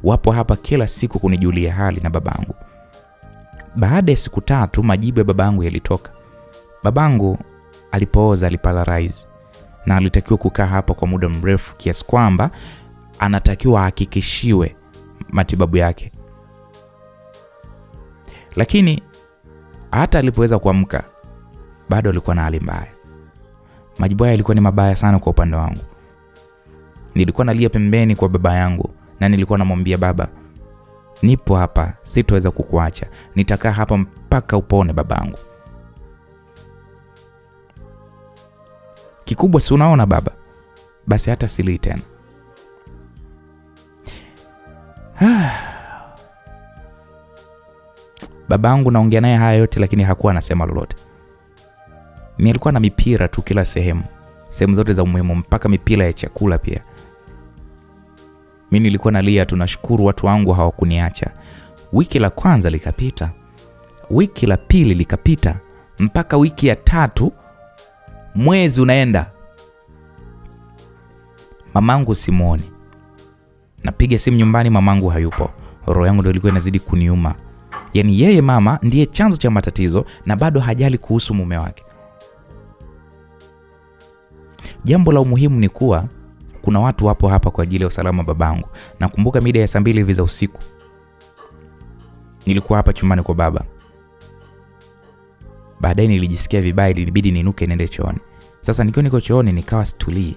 wapo hapa kila siku kunijulia hali na babangu. Baada ya siku 3 majibu ya babangu yalitoka. Babangu alipooza, aliparalyze, na alitakiwa kukaa hapa kwa muda mrefu kiasi kwamba anatakiwa ahakikishiwe matibabu yake. Lakini hata alipoweza kuamka bado alikuwa na hali mbaya. Majibu haya yalikuwa ni mabaya sana kwa upande wangu. Nilikuwa nalia pembeni kwa baba yangu, na nilikuwa namwambia baba, nipo hapa, sitoweza kukuacha. Nitakaa hapa mpaka upone babangu. Kikubwa si unaona baba, basi hata silii tena. Babangu naongea naye haya yote, lakini hakuwa anasema lolote. Mimi alikuwa na mipira tu kila sehemu zote za umuhimu, mpaka mipira ya chakula pia. Mimi nilikuwa nalia, tunashukuru watu wangu hawakuniacha. Wiki la kwanza likapita, wiki la pili likapita, mpaka wiki ya 3, mwezi unaenda. Mamangu simuoni. Napiga simu nyumbani, mamangu hayupo. Roho yangu ndio ilikuwa inazidi kuniuma. Yaani yeye mama ndiye chanzo cha matatizo na bado hajali kuhusu mume wake. Jambo la umuhimu ni kuwa kuna watu wapo hapa kwa ajili ya usalama babangu. Nakumbuka mida ya saa 2 hivi za usiku nilikuwa hapa chumbani kwa baba. Baadaye nilijisikia vibaya, ilibidi niinuke niende chooni. Sasa nikiwa niko chooni nikawa situlii.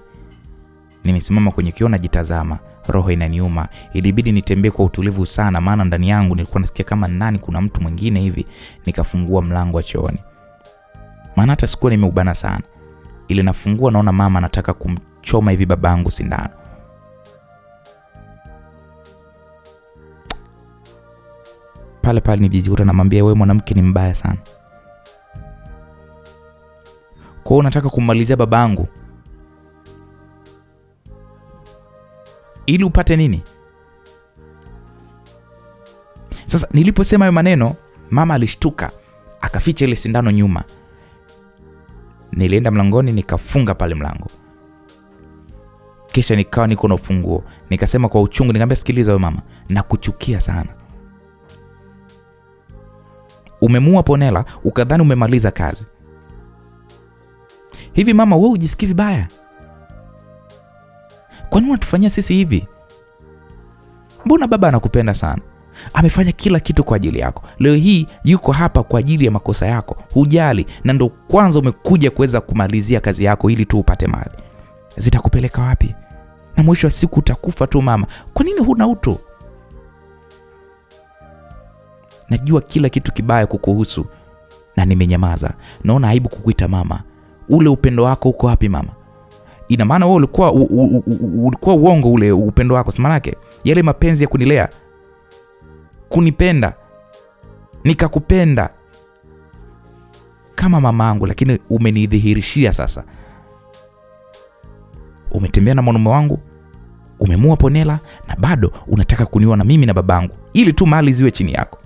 Nimesimama kwenye kioo najitazama, roho inaniuma. Ilibidi nitembee kwa utulivu sana, maana ndani yangu nilikuwa nasikia kama nani kuna mtu mwingine hivi. Nikafungua mlango wa chooni, maana hata sikuwa nimeubana sana. Ile nafungua naona mama anataka kumchoma hivi babangu sindano. Pale pale nilijikuta namwambia, wewe mwanamke ni mbaya sana. Kwa hiyo unataka kummalizia babangu ili upate nini? Sasa niliposema hayo maneno, mama alishtuka, akaficha ile sindano nyuma. Nilienda mlangoni nikafunga pale mlango. Kisha nikawa niko na ufunguo. Nikasema kwa uchungu, nikamwambia, sikiliza wewe mama, nakuchukia sana. Umemua Ponela ukadhani umemaliza kazi. Hivi mama, wewe ujisikii vibaya? Kwa nini unatufanyia sisi hivi? Mbona baba anakupenda sana? Amefanya kila kitu kwa ajili yako. Leo hii yuko hapa kwa ajili ya makosa yako. Hujali, na ndo kwanza umekuja kuweza kumalizia kazi yako ili tu upate mali. Zitakupeleka wapi? na mwisho wa siku utakufa tu mama. Kwa nini huna utu? Najua kila kitu kibaya kukuhusu na nimenyamaza. Naona aibu kukuita mama. Ule upendo wako uko wapi mama? Ina maana wewe ulikuwa uongo ule upendo wako, si maana yake yale mapenzi ya kunilea, kunipenda, nikakupenda kama mamangu, lakini umenidhihirishia sasa. Umetembea na mwanaume wangu, umemua ponela, na bado unataka kuniua na mimi na babangu ili tu mali ziwe chini yako.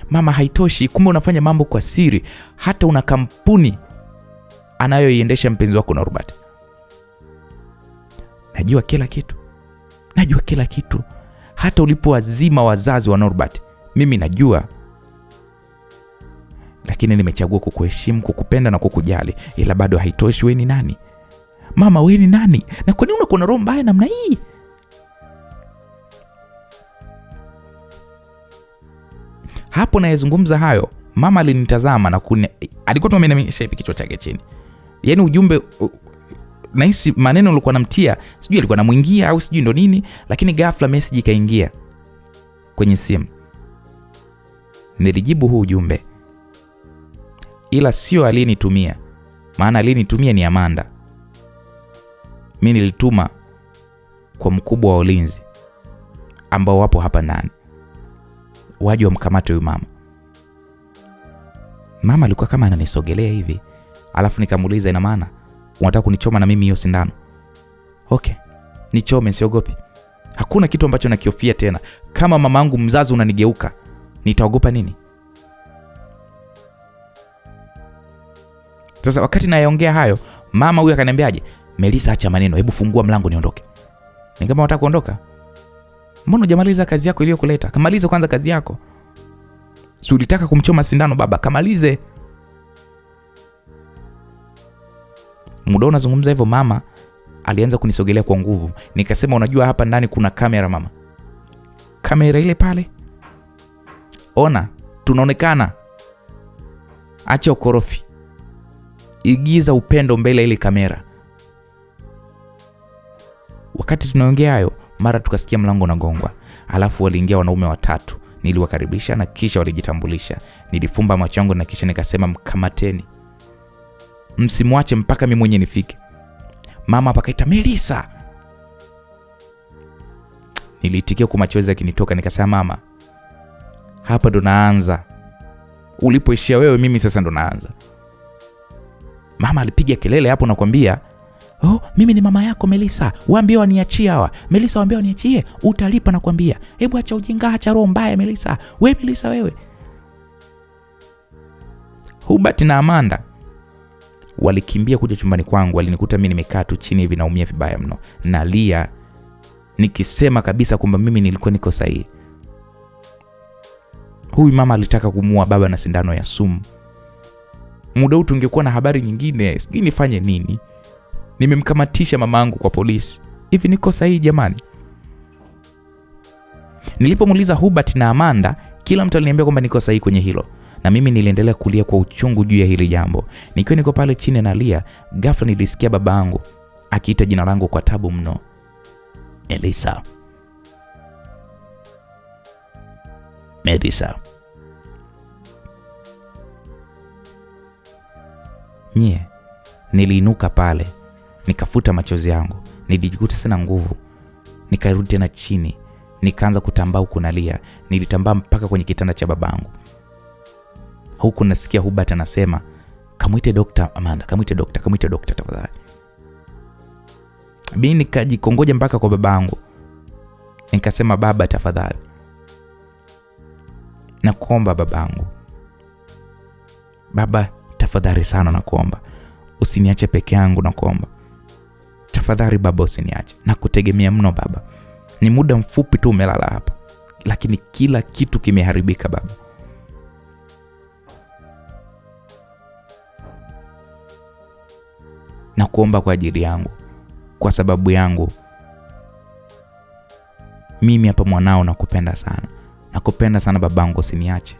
Mama, haitoshi, kumbe unafanya mambo kwa siri. Hata una kampuni anayoiendesha mpenzi wako Norbert. Najua kila kitu. Hata ulipowazima wazazi wa Norbert, mimi najua. Lakini nimechagua kukuheshimu, kukupenda na kukujali. Ila bado haitoshi. Wewe ni nani? Mama, wewe ni nani? Na kwa nini unakuwa na roho mbaya namna hii? Hapo nayezungumza hayo, mama alinitazama na alikuwa tu amenamisha hivi kichwa chake chini. Yaani ujumbe nahisi maneno alikuwa namtia, sijui alikuwa anamuingia au sijui ndo nini, lakini ghafla message ikaingia kwenye simu. Nilijibu huu ujumbe. Ila sio alinitumia. Maana alinitumia ni Amanda. Mimi nilituma kwa mkubwa wa ulinzi ambao wapo hapa ndani, waje wamkamate huyu mama. Mama alikuwa kama ananisogelea hivi, alafu nikamuuliza, ina maana unataka kunichoma na mimi hiyo sindano? Okay, nichome, siogopi. Hakuna kitu ambacho nakiofia tena. Kama mamangu mzazi unanigeuka, nitaogopa nini? Sasa wakati nayaongea hayo, mama huyu akaniambiaje, Melissa, acha maneno, hebu fungua mlango niondoke. Nikama unataka kuondoka? Mbona hujamaliza kazi yako iliyokuleta? Kamaliza kwanza kazi yako. Si ulitaka kumchoma sindano baba? Kamalize. Muda unazungumza hivyo, mama alianza kunisogelea kwa nguvu. Nikasema, unajua hapa ndani kuna kamera mama. Kamera ile pale, ona tunaonekana. Acha ukorofi, igiza upendo mbele ile kamera. Wakati tunaongea hayo, mara tukasikia mlango unagongwa. Alafu waliingia wanaume 3. Niliwakaribisha na kisha walijitambulisha. Nilifumba macho yangu na kisha nikasema, mkamateni, msimwache mpaka mimi mwenyewe nifike. Mama pakaita, Melissa. Nilitikia kwa machozi yakinitoka, nikasema, mama, hapa ndo naanza. Ulipoishia wewe, mimi sasa ndo naanza. Mama alipiga kelele hapo, nakwambia, oh, mimi ni mama yako Melissa. Waambie waniachie hawa. Melissa, waambie waniachie. Utalipa nakwambia. Hebu acha ujinga, acha roho mbaya Melissa. Wewe Melissa wewe. Hubert na Amanda walikimbia kuja chumbani kwangu. Walinikuta mimi nimekaa tu chini hivi naumia vibaya mno. Nalia nikisema kabisa kwamba mimi nilikuwa niko sahihi. Huyu mama alitaka kumuua baba na sindano ya sumu. Muda huu tungekuwa na habari nyingine, sijui nifanye nini. Nimemkamatisha mamangu kwa polisi. Hivi niko sahihi jamani? Nilipomuuliza Hubert na Amanda, kila mtu aliniambia kwamba niko sahihi kwenye hilo. Na mimi niliendelea kulia kwa uchungu juu ya hili jambo. Nikiwa niko pale chini nalia, ghafla nilisikia babangu akiita jina langu kwa tabu mno. Melissa. Melissa. Niliinuka pale, nikafuta machozi yangu. Nilijikuta sana nguvu. Nikarudi tena chini, nikaanza kutambaa huku nalia. Nilitambaa mpaka kwenye kitanda cha babangu. Huku nasikia Hubert anasema, kamuite dokta Amanda, kamuite dokta tafadhali. Mimi nikajikongoja mpaka kwa babangu. Nikasema, baba tafadhali, nakuomba babangu. Baba tafadhali sana nakuomba. Usiniache peke yangu nakuomba. Tafadhali baba, usiniache. Nakutegemea mno baba. Ni muda mfupi tu umelala hapa, lakini kila kitu kimeharibika baba. Nakuomba kwa ajili yangu, kwa sababu yangu. Mimi hapa mwanao nakupenda sana. Nakupenda sana babangu, usiniache.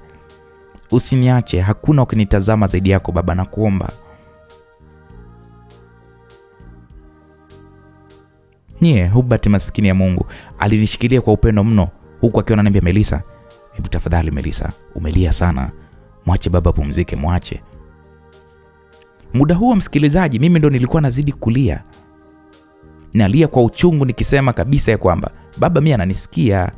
Usiniache, hakuna ukinitazama zaidi yako baba, nakuomba. Hubert maskini ya Mungu alinishikilia kwa upendo mno, huku akiwa ananiambia, Melissa, hebu tafadhali Melissa, umelia sana. Mwache baba pumzike, mwache. Muda huo msikilizaji, mimi ndo nilikuwa nazidi kulia. Nalia kwa uchungu nikisema kabisa ya kwamba baba mimi ananisikia.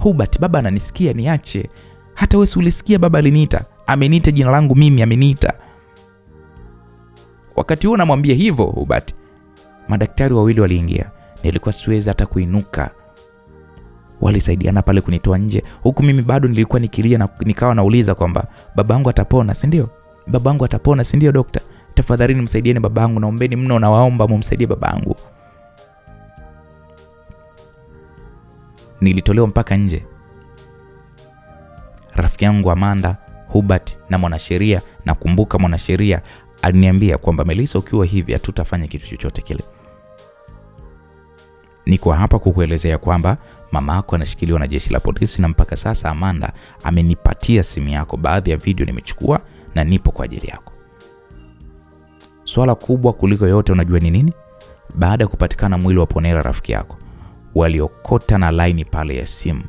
Hubert, baba ananisikia, niache. Hata wewe ulisikia baba aliniita. Ameniita jina langu mimi, ameniita. Wakati huo namwambia hivyo Hubert, madaktari wawili waliingia. Nilikuwa siwezi hata kuinuka. Walisaidiana pale kunitoa nje, huku mimi bado nilikuwa nikilia na nikawa nauliza kwamba babangu atapona, si ndio? Babangu atapona, si ndio dokta? Tafadhali msaidieni babangu, naombeni mno, na waomba mumsaidie babangu. Nilitolewa mpaka nje. Rafiki yangu Amanda, Hubert na mwanasheria, nakumbuka mwanasheria aliniambia kwamba Melissa, ukiwa hivi hatutafanya kitu chochote kile. Niko hapa kukuelezea kwamba mamako anashikiliwa na jeshi la polisi, na mpaka sasa Amanda amenipatia simu yako, baadhi ya video nimechukua na nipo kwa ajili yako. Swala kubwa kuliko yote unajua ni nini? Baada ya kupatikana mwili wa Ponela rafiki yako, waliokota na line pale ya simu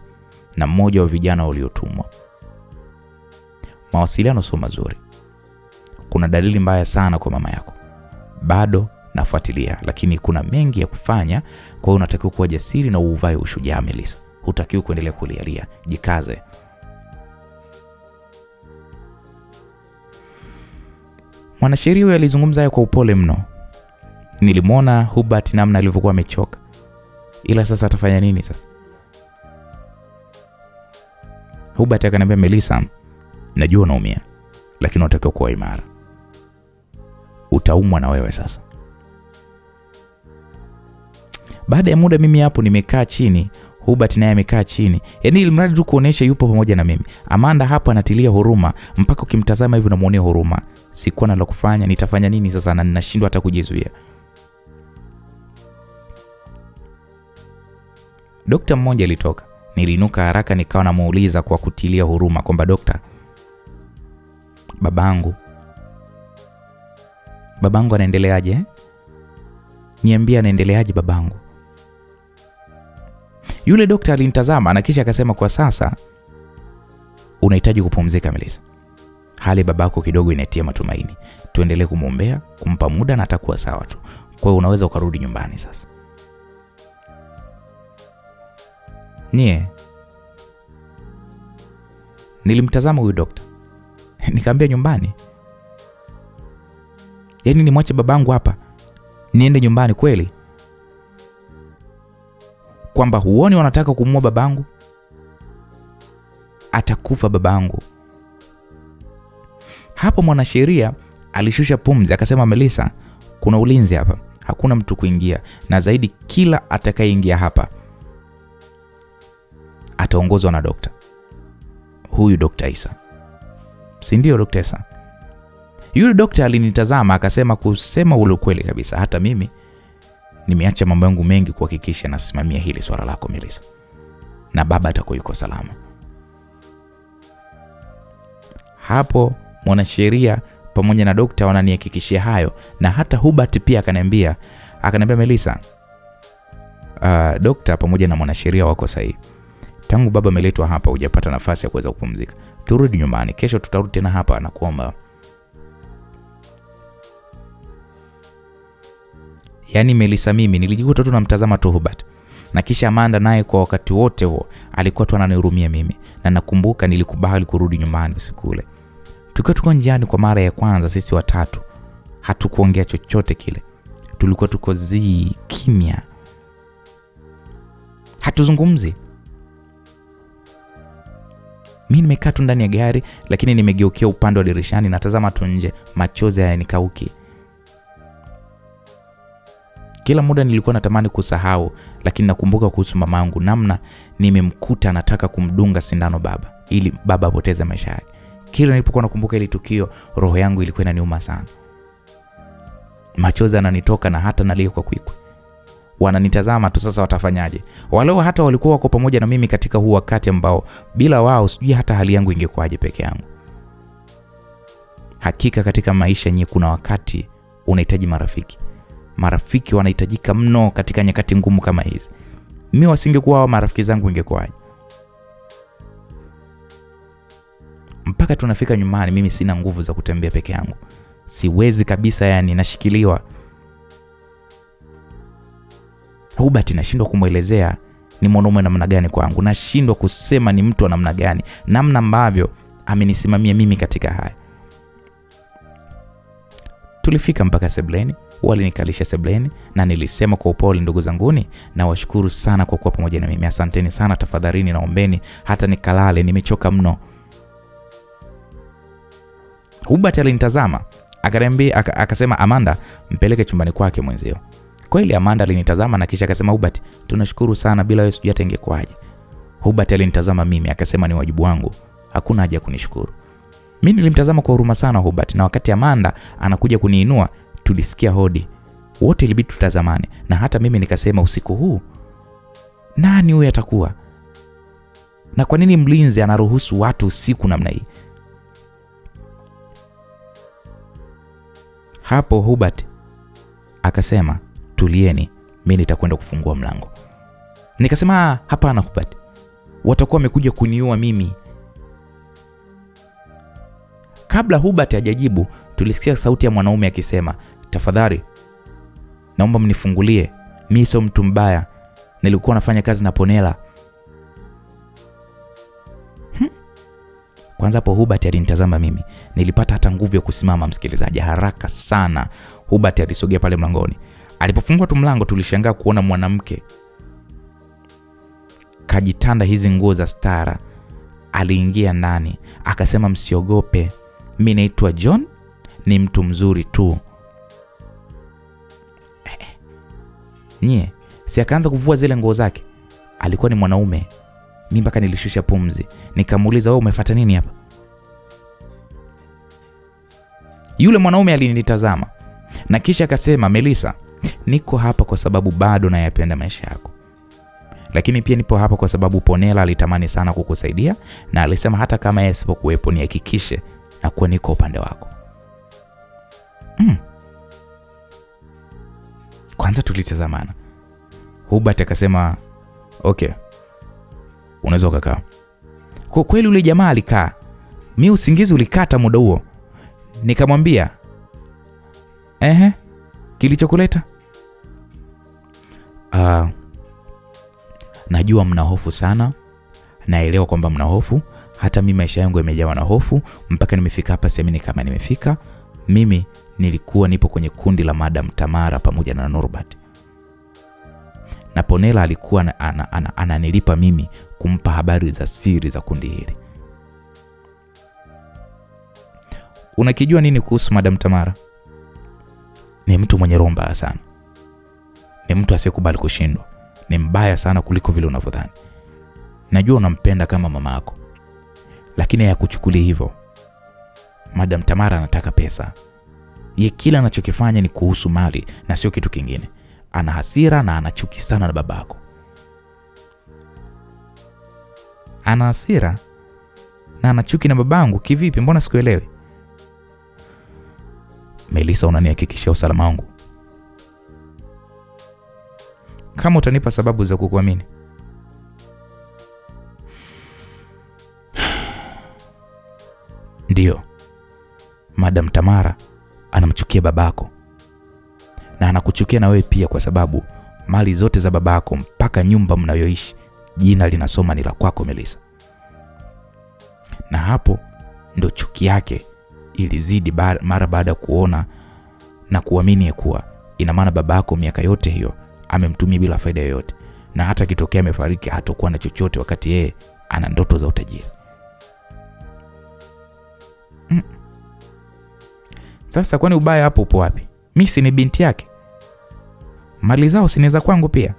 na mmoja wa vijana waliotumwa. Mawasiliano sio mazuri. Kuna dalili mbaya sana kwa mama yako. Bado nafuatilia, lakini kuna mengi ya kufanya, kwa hiyo unatakiwa kuwa jasiri na uvae ushujaa Melissa. Hutakiwi kuendelea kulialia, jikaze. Mwanasheria huyo alizungumza hayo kwa upole mno. Nilimwona Hubert namna alivyokuwa amechoka. Ila sasa atafanya nini sasa? Hubert akaniambia, Melissa, najua unaumia, lakini unatakiwa kuwa imara. Utaumwa na wewe sasa. Baada ya muda mimi hapo nimekaa chini, Hubert naye amekaa chini. Yaani ilimradi tu kuonesha yupo pamoja na mimi. Amanda hapo anatilia huruma, mpaka ukimtazama hivi unamuonea huruma. Sikuwa na la kufanya, nitafanya nini sasa, na ninashindwa hata kujizuia. Dokta mmoja alitoka. Niliinuka haraka nikawa namuuliza kwa kutilia huruma kwamba dokta, babangu anaendeleaje? Niambie anaendeleaje babangu? Yule dokta alinitazama na kisha akasema, kwa sasa unahitaji kupumzika Melissa. Hali babako kidogo inatia matumaini. Tuendelee kumuombea, kumpa muda na atakuwa sawa tu. Kwa hiyo unaweza ukarudi nyumbani sasa. Nilimtazama huyu dokta. Nikamwambia, nyumbani? Yaani nimwache babangu hapa niende nyumbani kweli? Kwamba huoni wanataka kumuua babangu? Atakufa babangu. Hapo mwanasheria alishusha pumzi akasema, Melissa, kuna ulinzi hapa. Hakuna mtu kuingia, na zaidi kila atakayeingia hapa ataongozwa na dokta. Huyu Dr. Isa. Si ndio Dr. Isa? Yule dokta alinitazama akasema, kusema ule kweli kabisa, hata mimi nimeacha mambo yangu mengi kuhakikisha nasimamia hili swala lako Melissa. Na baba atakuwa yuko salama. Hapo mwanasheria pamoja na dokta wananihakikishia hayo, na hata Hubert pia akaniambia Melissa, dokta pamoja na mwanasheria wako sahihi. Tangu baba ameletwa hapa hujapata nafasi ya kuweza kupumzika. Turudi nyumbani, kesho tutarudi tena hapa na kuomba. Yaani Melissa, mimi nilijikuta tu namtazama tu Hubert. Na kisha Amanda naye kwa wakati wote huo alikuwa tu ananihurumia mimi. Na nakumbuka nilikubali kurudi nyumbani usiku ule. Tuko njiani kwa mara ya kwanza sisi watatu. Hatukuongea chochote kile. Tulikuwa tuko kimya. Hatuzungumzi. Mimi nimekaa tu ndani ya gari, lakini nimegeukia upande wa dirishani natazama tu nje, machozi hayanikauki. Kila muda nilikuwa natamani kusahau, lakini nakumbuka kuhusu mamangu, namna nimemkuta anataka kumdunga sindano baba ili baba apoteze maisha yake. Kila nilipokuwa nakumbuka ile tukio, roho yangu ilikuwa inaniuma sana. Machozi yananitoka na hata nalia kwa kwikwi. Wananitazama tu sasa watafanyaje? Waleo hata walikuwa wako pamoja na mimi katika huu wakati ambao bila wao sijui hata hali yangu ingekuwaje peke yangu. Hakika katika maisha yenyewe kuna wakati unahitaji marafiki. marafiki wanahitajika mno katika nyakati ngumu kama hizi. Mimi wasingekuwa hao marafiki zangu ingekuwaje? Mpaka tunafika nyumbani mimi sina nguvu za kutembea peke yangu. Siwezi kabisa, yani nashikiliwa. Hubert nashindwa kumuelezea ni mwanaume namna gani kwangu. Nashindwa kusema ni mtu wa namna gani, namna ambavyo amenisimamia mimi katika haya. Tulifika mpaka sebleni, walinikalisha sebleni na nilisema kwa upole, ndugu zanguni, na washukuru sana kwa kuwa pamoja na mimi. Asanteni sana, tafadhalini naombeni hata nikalale, nimechoka mno. Hubert alinitazama, akasema, Amanda, mpeleke chumbani kwake mwenzio. Kweli Amanda alinitazama na kisha akasema, Hubert, tunashukuru sana, bila wewe sijui hata ingekuaje. Hubert alinitazama mimi akasema, ni wajibu wangu, hakuna haja kunishukuru. Mimi nilimtazama kwa huruma sana Hubert, na wakati Amanda anakuja kuniinua tulisikia hodi. Wote ilibidi tutazamane, na hata mimi nikasema, usiku huu nani huyu atakuwa? Na kwa nini mlinzi anaruhusu watu usiku namna hii? Hapo Hubert akasema, tulieni, mimi nitakwenda kufungua mlango. Nikasema, hapana Hubert, watakuwa wamekuja kuniua mimi. Kabla Hubert hajajibu, tulisikia sauti ya mwanaume akisema, tafadhali naomba mnifungulie, mimi sio mtu mbaya, nilikuwa nafanya kazi na Ponela. Kwanza hapo Hubert alinitazama mimi, nilipata hata nguvu ya kusimama, msikilizaji, haraka sana. Hubert alisogea pale mlangoni. Alipofungua tu mlango tulishangaa kuona mwanamke kajitanda hizi nguo za stara. Aliingia ndani, akasema, msiogope, mimi naitwa John, ni mtu mzuri tu. Nye, si akaanza kuvua zile nguo zake. Alikuwa ni mwanaume. Mimi mpaka nilishusha pumzi. Nikamuuliza, wewe umefuata nini hapa? Yule mwanaume alinitazama na kisha akasema, Melissa, niko hapa kwa sababu bado nayapenda maisha yako. Lakini pia nipo hapa kwa sababu Ponela alitamani sana kukusaidia na alisema hata kama yeye asipokuwepo nihakikishe na kuwa niko upande wako. Kwanza tulitazamana. Hubert akasema, okay, unaweza ukakaa. Kwa kweli yule jamaa alikaa. Mimi usingizi ulikata muda huo. Nikamwambia, kilichokuleta? Najua mna hofu sana. Naelewa kwamba mna hofu. Hata mimi maisha yangu yamejawa na hofu mpaka nimefika hapa, siamini kama nimefika. Mimi nilikuwa nipo kwenye kundi la Madam Tamara pamoja na Norbert. Na Ponela alikuwa ananilipa mimi kumpa habari za siri za kundi hili. Unakijua nini kuhusu Madam Tamara? Ni mtu mwenye roho mbaya sana. Ni mtu asiyekubali kushindwa. Ni mbaya sana kuliko vile unavyodhani. Najua unampenda kama mama yako, lakini hayakuchukulia hivyo. Madam Tamara anataka pesa. Yeye kila anachokifanya ni kuhusu mali na sio kitu kingine. Ana hasira na ana chuki sana na babako. Ana hasira na ana chuki na babangu kivipi? Mbona sikuelewi? Melissa, unanihakikishia usalama wangu? Kama utanipa sababu za kukuamini. Ndio. Madam Tamara anamchukia babako. Na anakuchukia na wewe pia kwa sababu mali zote za babako mpaka nyumba mnayoishi jina linasoma ni la kwako Melissa. Na hapo ndo chuki yake ilizidi mara baada kuona na kuamini kuwa ina maana babako miaka yote hiyo amemtumia bila faida yoyote, na hata kitokea amefariki hatakuwa na chochote wakati yeye ana ndoto za utajiri. Sasa kwani ubaya hapo upo wapi? Mimi si ni binti yake? Mali zao sinaweza kwangu pia.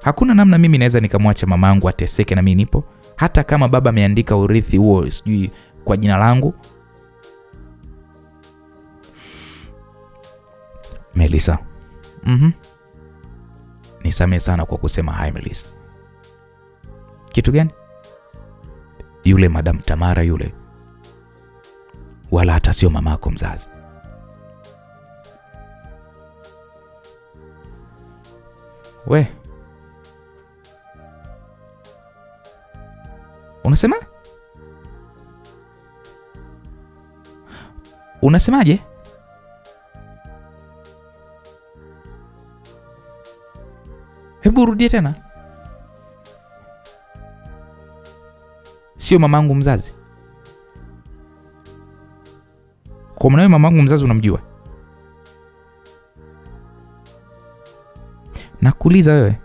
Hakuna namna mimi naweza nikamwacha mamangu ateseke na mimi nipo, hata kama baba ameandika urithi huo sijui kwa jina langu. Melissa. Nisamehe sana kwa kusema hai Melissa. Kitu gani? Yule Madam Tamara yule. Wala hata sio mamako mzazi. We, unasema? Unasemaje? Hebu rudie tena. Sio mamangu mzazi? Kwa maana mamangu mzazi unamjua? Nakuuliza wewe.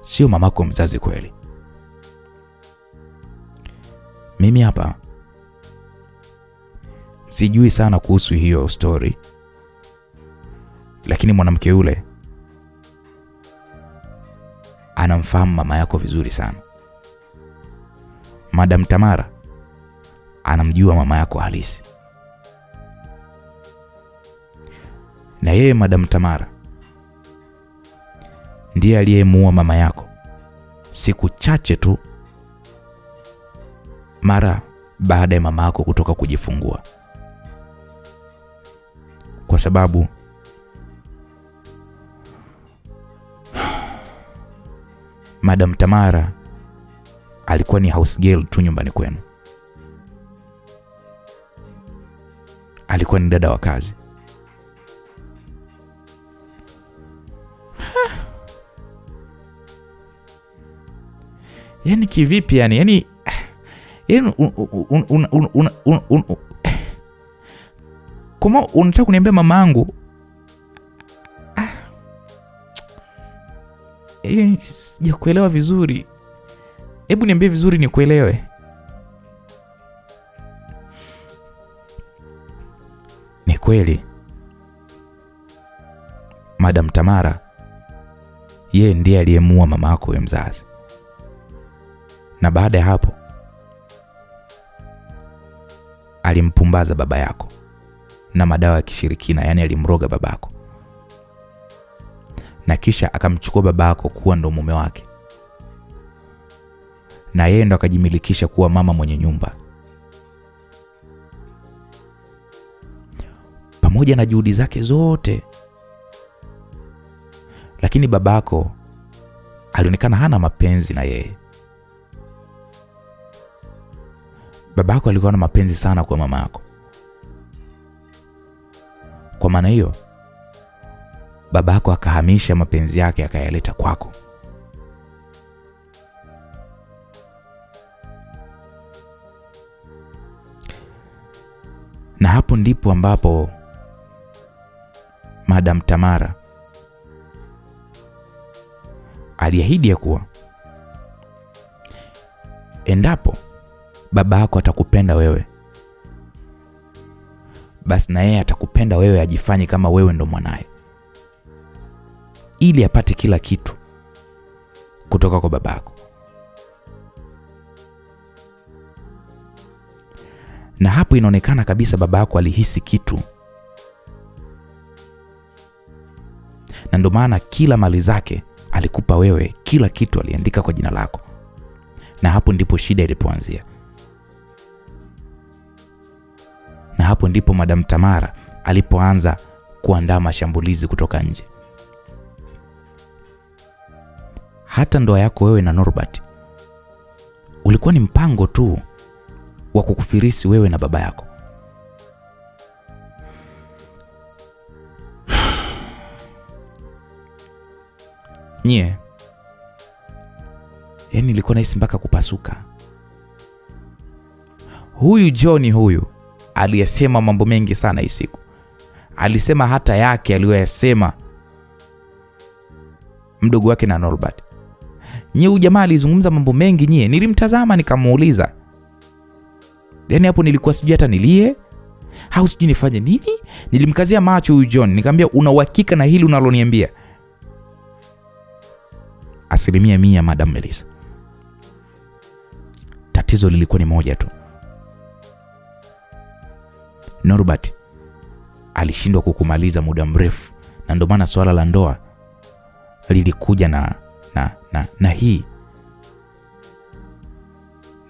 Sio mamako mzazi kweli. Mimi hapa sijui sana kuhusu hiyo story, lakini mwanamke yule anamfahamu mama yako vizuri sana. Madam Tamara anamjua mama yako halisi. Na yeye Madam Tamara ndiye aliyemuua mama yako siku chache tu mara baada ya mama yako kutoka kujifungua. Kwa sababu Madam Tamara alikuwa ni house girl tu nyumbani kwenu. Alikuwa ni dada wa kazi. Yaani kivipi yani? Yaani kama unataka kuniambia mamangu sijakuelewa vizuri. Hebu niambie vizuri nikuelewe. Ni kweli Madam Tamara yeye ndiye aliyemuua mama yako wewe mzazi. Na baada ya hapo alimpumbaza baba yako na madawa ya kishirikina, yani alimroga babako. Na kisha akamchukua babako kuwa ndo mume wake. Na yeye ndo akajimilikisha kuwa mama mwenye nyumba. Pamoja na juhudi zake zote, lakini babako alionekana hana mapenzi na yeye. Babako alikuwa na mapenzi sana kwa mama yako. Kwa maana hiyo babako akahamisha mapenzi yake akayaleta kwako. Na hapo ndipo ambapo Madam Tamara aliahidi ya kuwa endapo baba yako atakupenda wewe, basi na yeye atakupenda wewe, ajifanye kama wewe ndo mwanae, ili apate kila kitu kutoka kwa babako. Na hapo inaonekana kabisa babako alihisi kitu. Na ndio maana kila mali zake alikupa wewe, kila kitu aliandika kwa jina lako. Na hapo ndipo shida ilipoanzia. Na hapo ndipo Madam Tamara alipoanza kuandaa mashambulizi kutoka nje. Hata ndoa yako wewe na Norbert ulikuwa ni mpango tu wa kukufirisi wewe na baba yako. Nye, yani nilikuwa nahisi mpaka kupasuka. Huyu Johnny huyu aliyesema mambo mengi sana hii siku. Alisema hata yake aliyoyasema mdogo wake na Norbert. Nye huyu jamaa alizungumza mambo mengi nye. Nilimtazama nikamuuliza. Yani hapo nilikuwa sijui hata nilie au sijui nifanye nini. Nilimkazia macho huyu John, nikamwambia una uhakika na hili unaloniambia? 100% Madam Melissa. Tatizo lilikuwa ni moja tu. Norbert alishindwa kukumaliza muda mrefu, na ndio maana swala la ndoa lilikuja na hii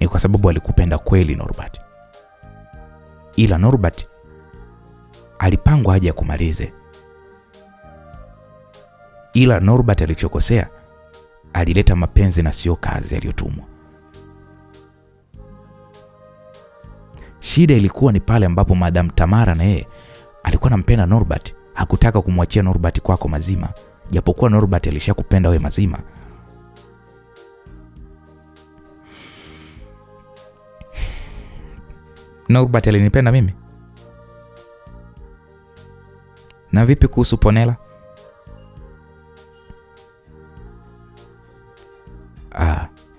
ni kwa sababu alikupenda kweli Norbert. ila Norbert alipangwa aje kumalize. Ila Norbert alichokosea, alileta mapenzi na sio kazi aliyotumwa. Shida ilikuwa ni pale ambapo Madam Tamara na yeye alikuwa anampenda Norbert, hakutaka kumwachia Norbert kwako mazima, japokuwa Norbert alishakupenda wewe mazima. Norbert alinipenda mimi? Na vipi kuhusu Ponela?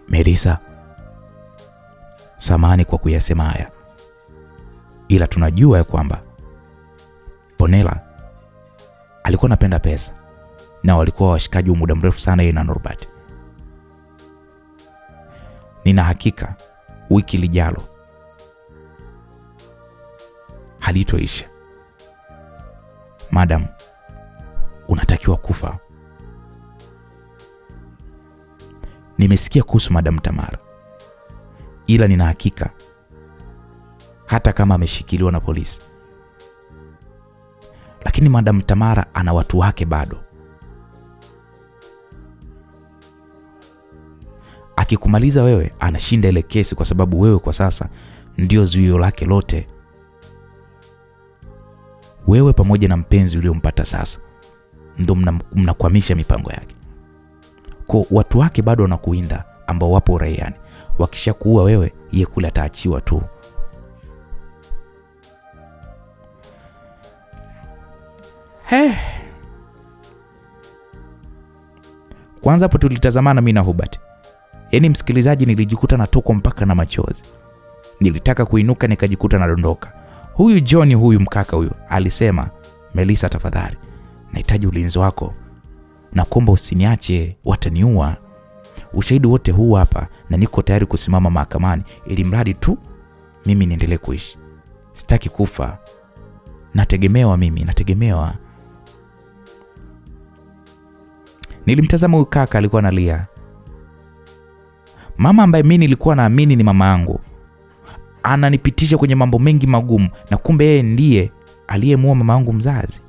Melissa, samahani kwa kuyasema haya, ila tunajua ya kwamba Ponela alikuwa anapenda pesa na walikuwa washikaji wa muda mrefu sana yeye na Norbert. Nina hakika wiki lijalo halitoisha. Madam, unatakiwa kufa. Nimesikia kuhusu Madam Tamara, ila nina hakika hata kama ameshikiliwa na polisi, lakini Madam Tamara ana watu wake bado. Akikumaliza wewe, anashinda ile kesi kwa sababu wewe kwa sasa ndio zuio lake lote. Wewe pamoja na mpenzi uliompata sasa ndio mnakwamisha mipango yake. Kwa watu wake bado wanakuinda ambao wapo raiani. Wakishakuua wewe, yeye kule ataachiwa tu. Kwanza hapo tulitazamana mimi na Hubert. Yaani msikilizaji, nilijikuta natokwa mpaka na machozi. Nilitaka kuinuka nikajikuta nadondoka. Huyu John, huyu mkaka huyu alisema, Melissa tafadhali, nahitaji ulinzi wako. Na kuomba usiniache, wataniua. Ushahidi wote huu hapa na niko tayari kusimama mahakamani ili mradi tu mimi niendelee kuishi. Sitaki kufa. Nategemewa mimi, nategemewa. Nilimtazama huyu kaka, alikuwa analia. Mama ambaye mimi nilikuwa naamini ni mama yangu ananipitisha kwenye mambo mengi magumu, na kumbe yeye ndiye aliyemuua mama yangu mzazi.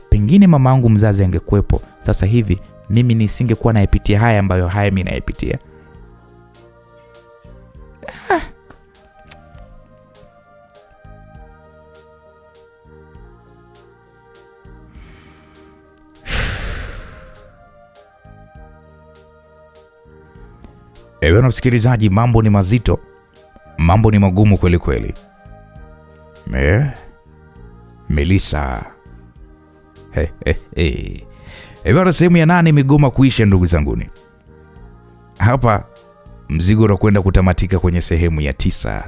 Pengine mama yangu mzazi angekuepo sasa hivi mimi nisingekuwa nayapitia haya ambayo haya mimi nayapitia. Ewe msikilizaji, mambo ni mazito, mambo ni magumu kweli kweli. Melissa. Ewe sehemu ya 8 imegoma kuisha ndugu zanguni. Hapa mzigo unakwenda kutamatika kwenye sehemu ya 9.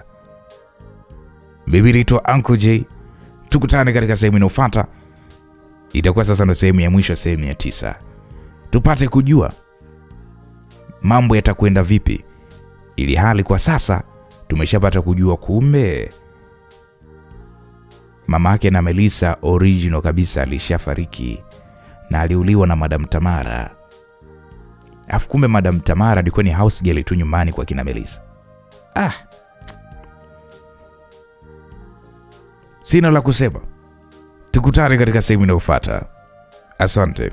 Mimi naitwa Uncle J. Tukutane katika sehemu inayofuata. Itakuwa sasa ndo sehemu ya mwisho, sehemu ya 9. Tupate kujua mambo yatakwenda vipi, ili hali kwa sasa tumeshapata kujua kumbe mamake na Melissa original kabisa alishafariki na aliuliwa na Madam Tamara. Afu kumbe Madam Tamara alikuwa ni house girl tu nyumbani kwa kina Melissa. Sina la kusema. Tukutane katika sehemu inayofuata. Asante.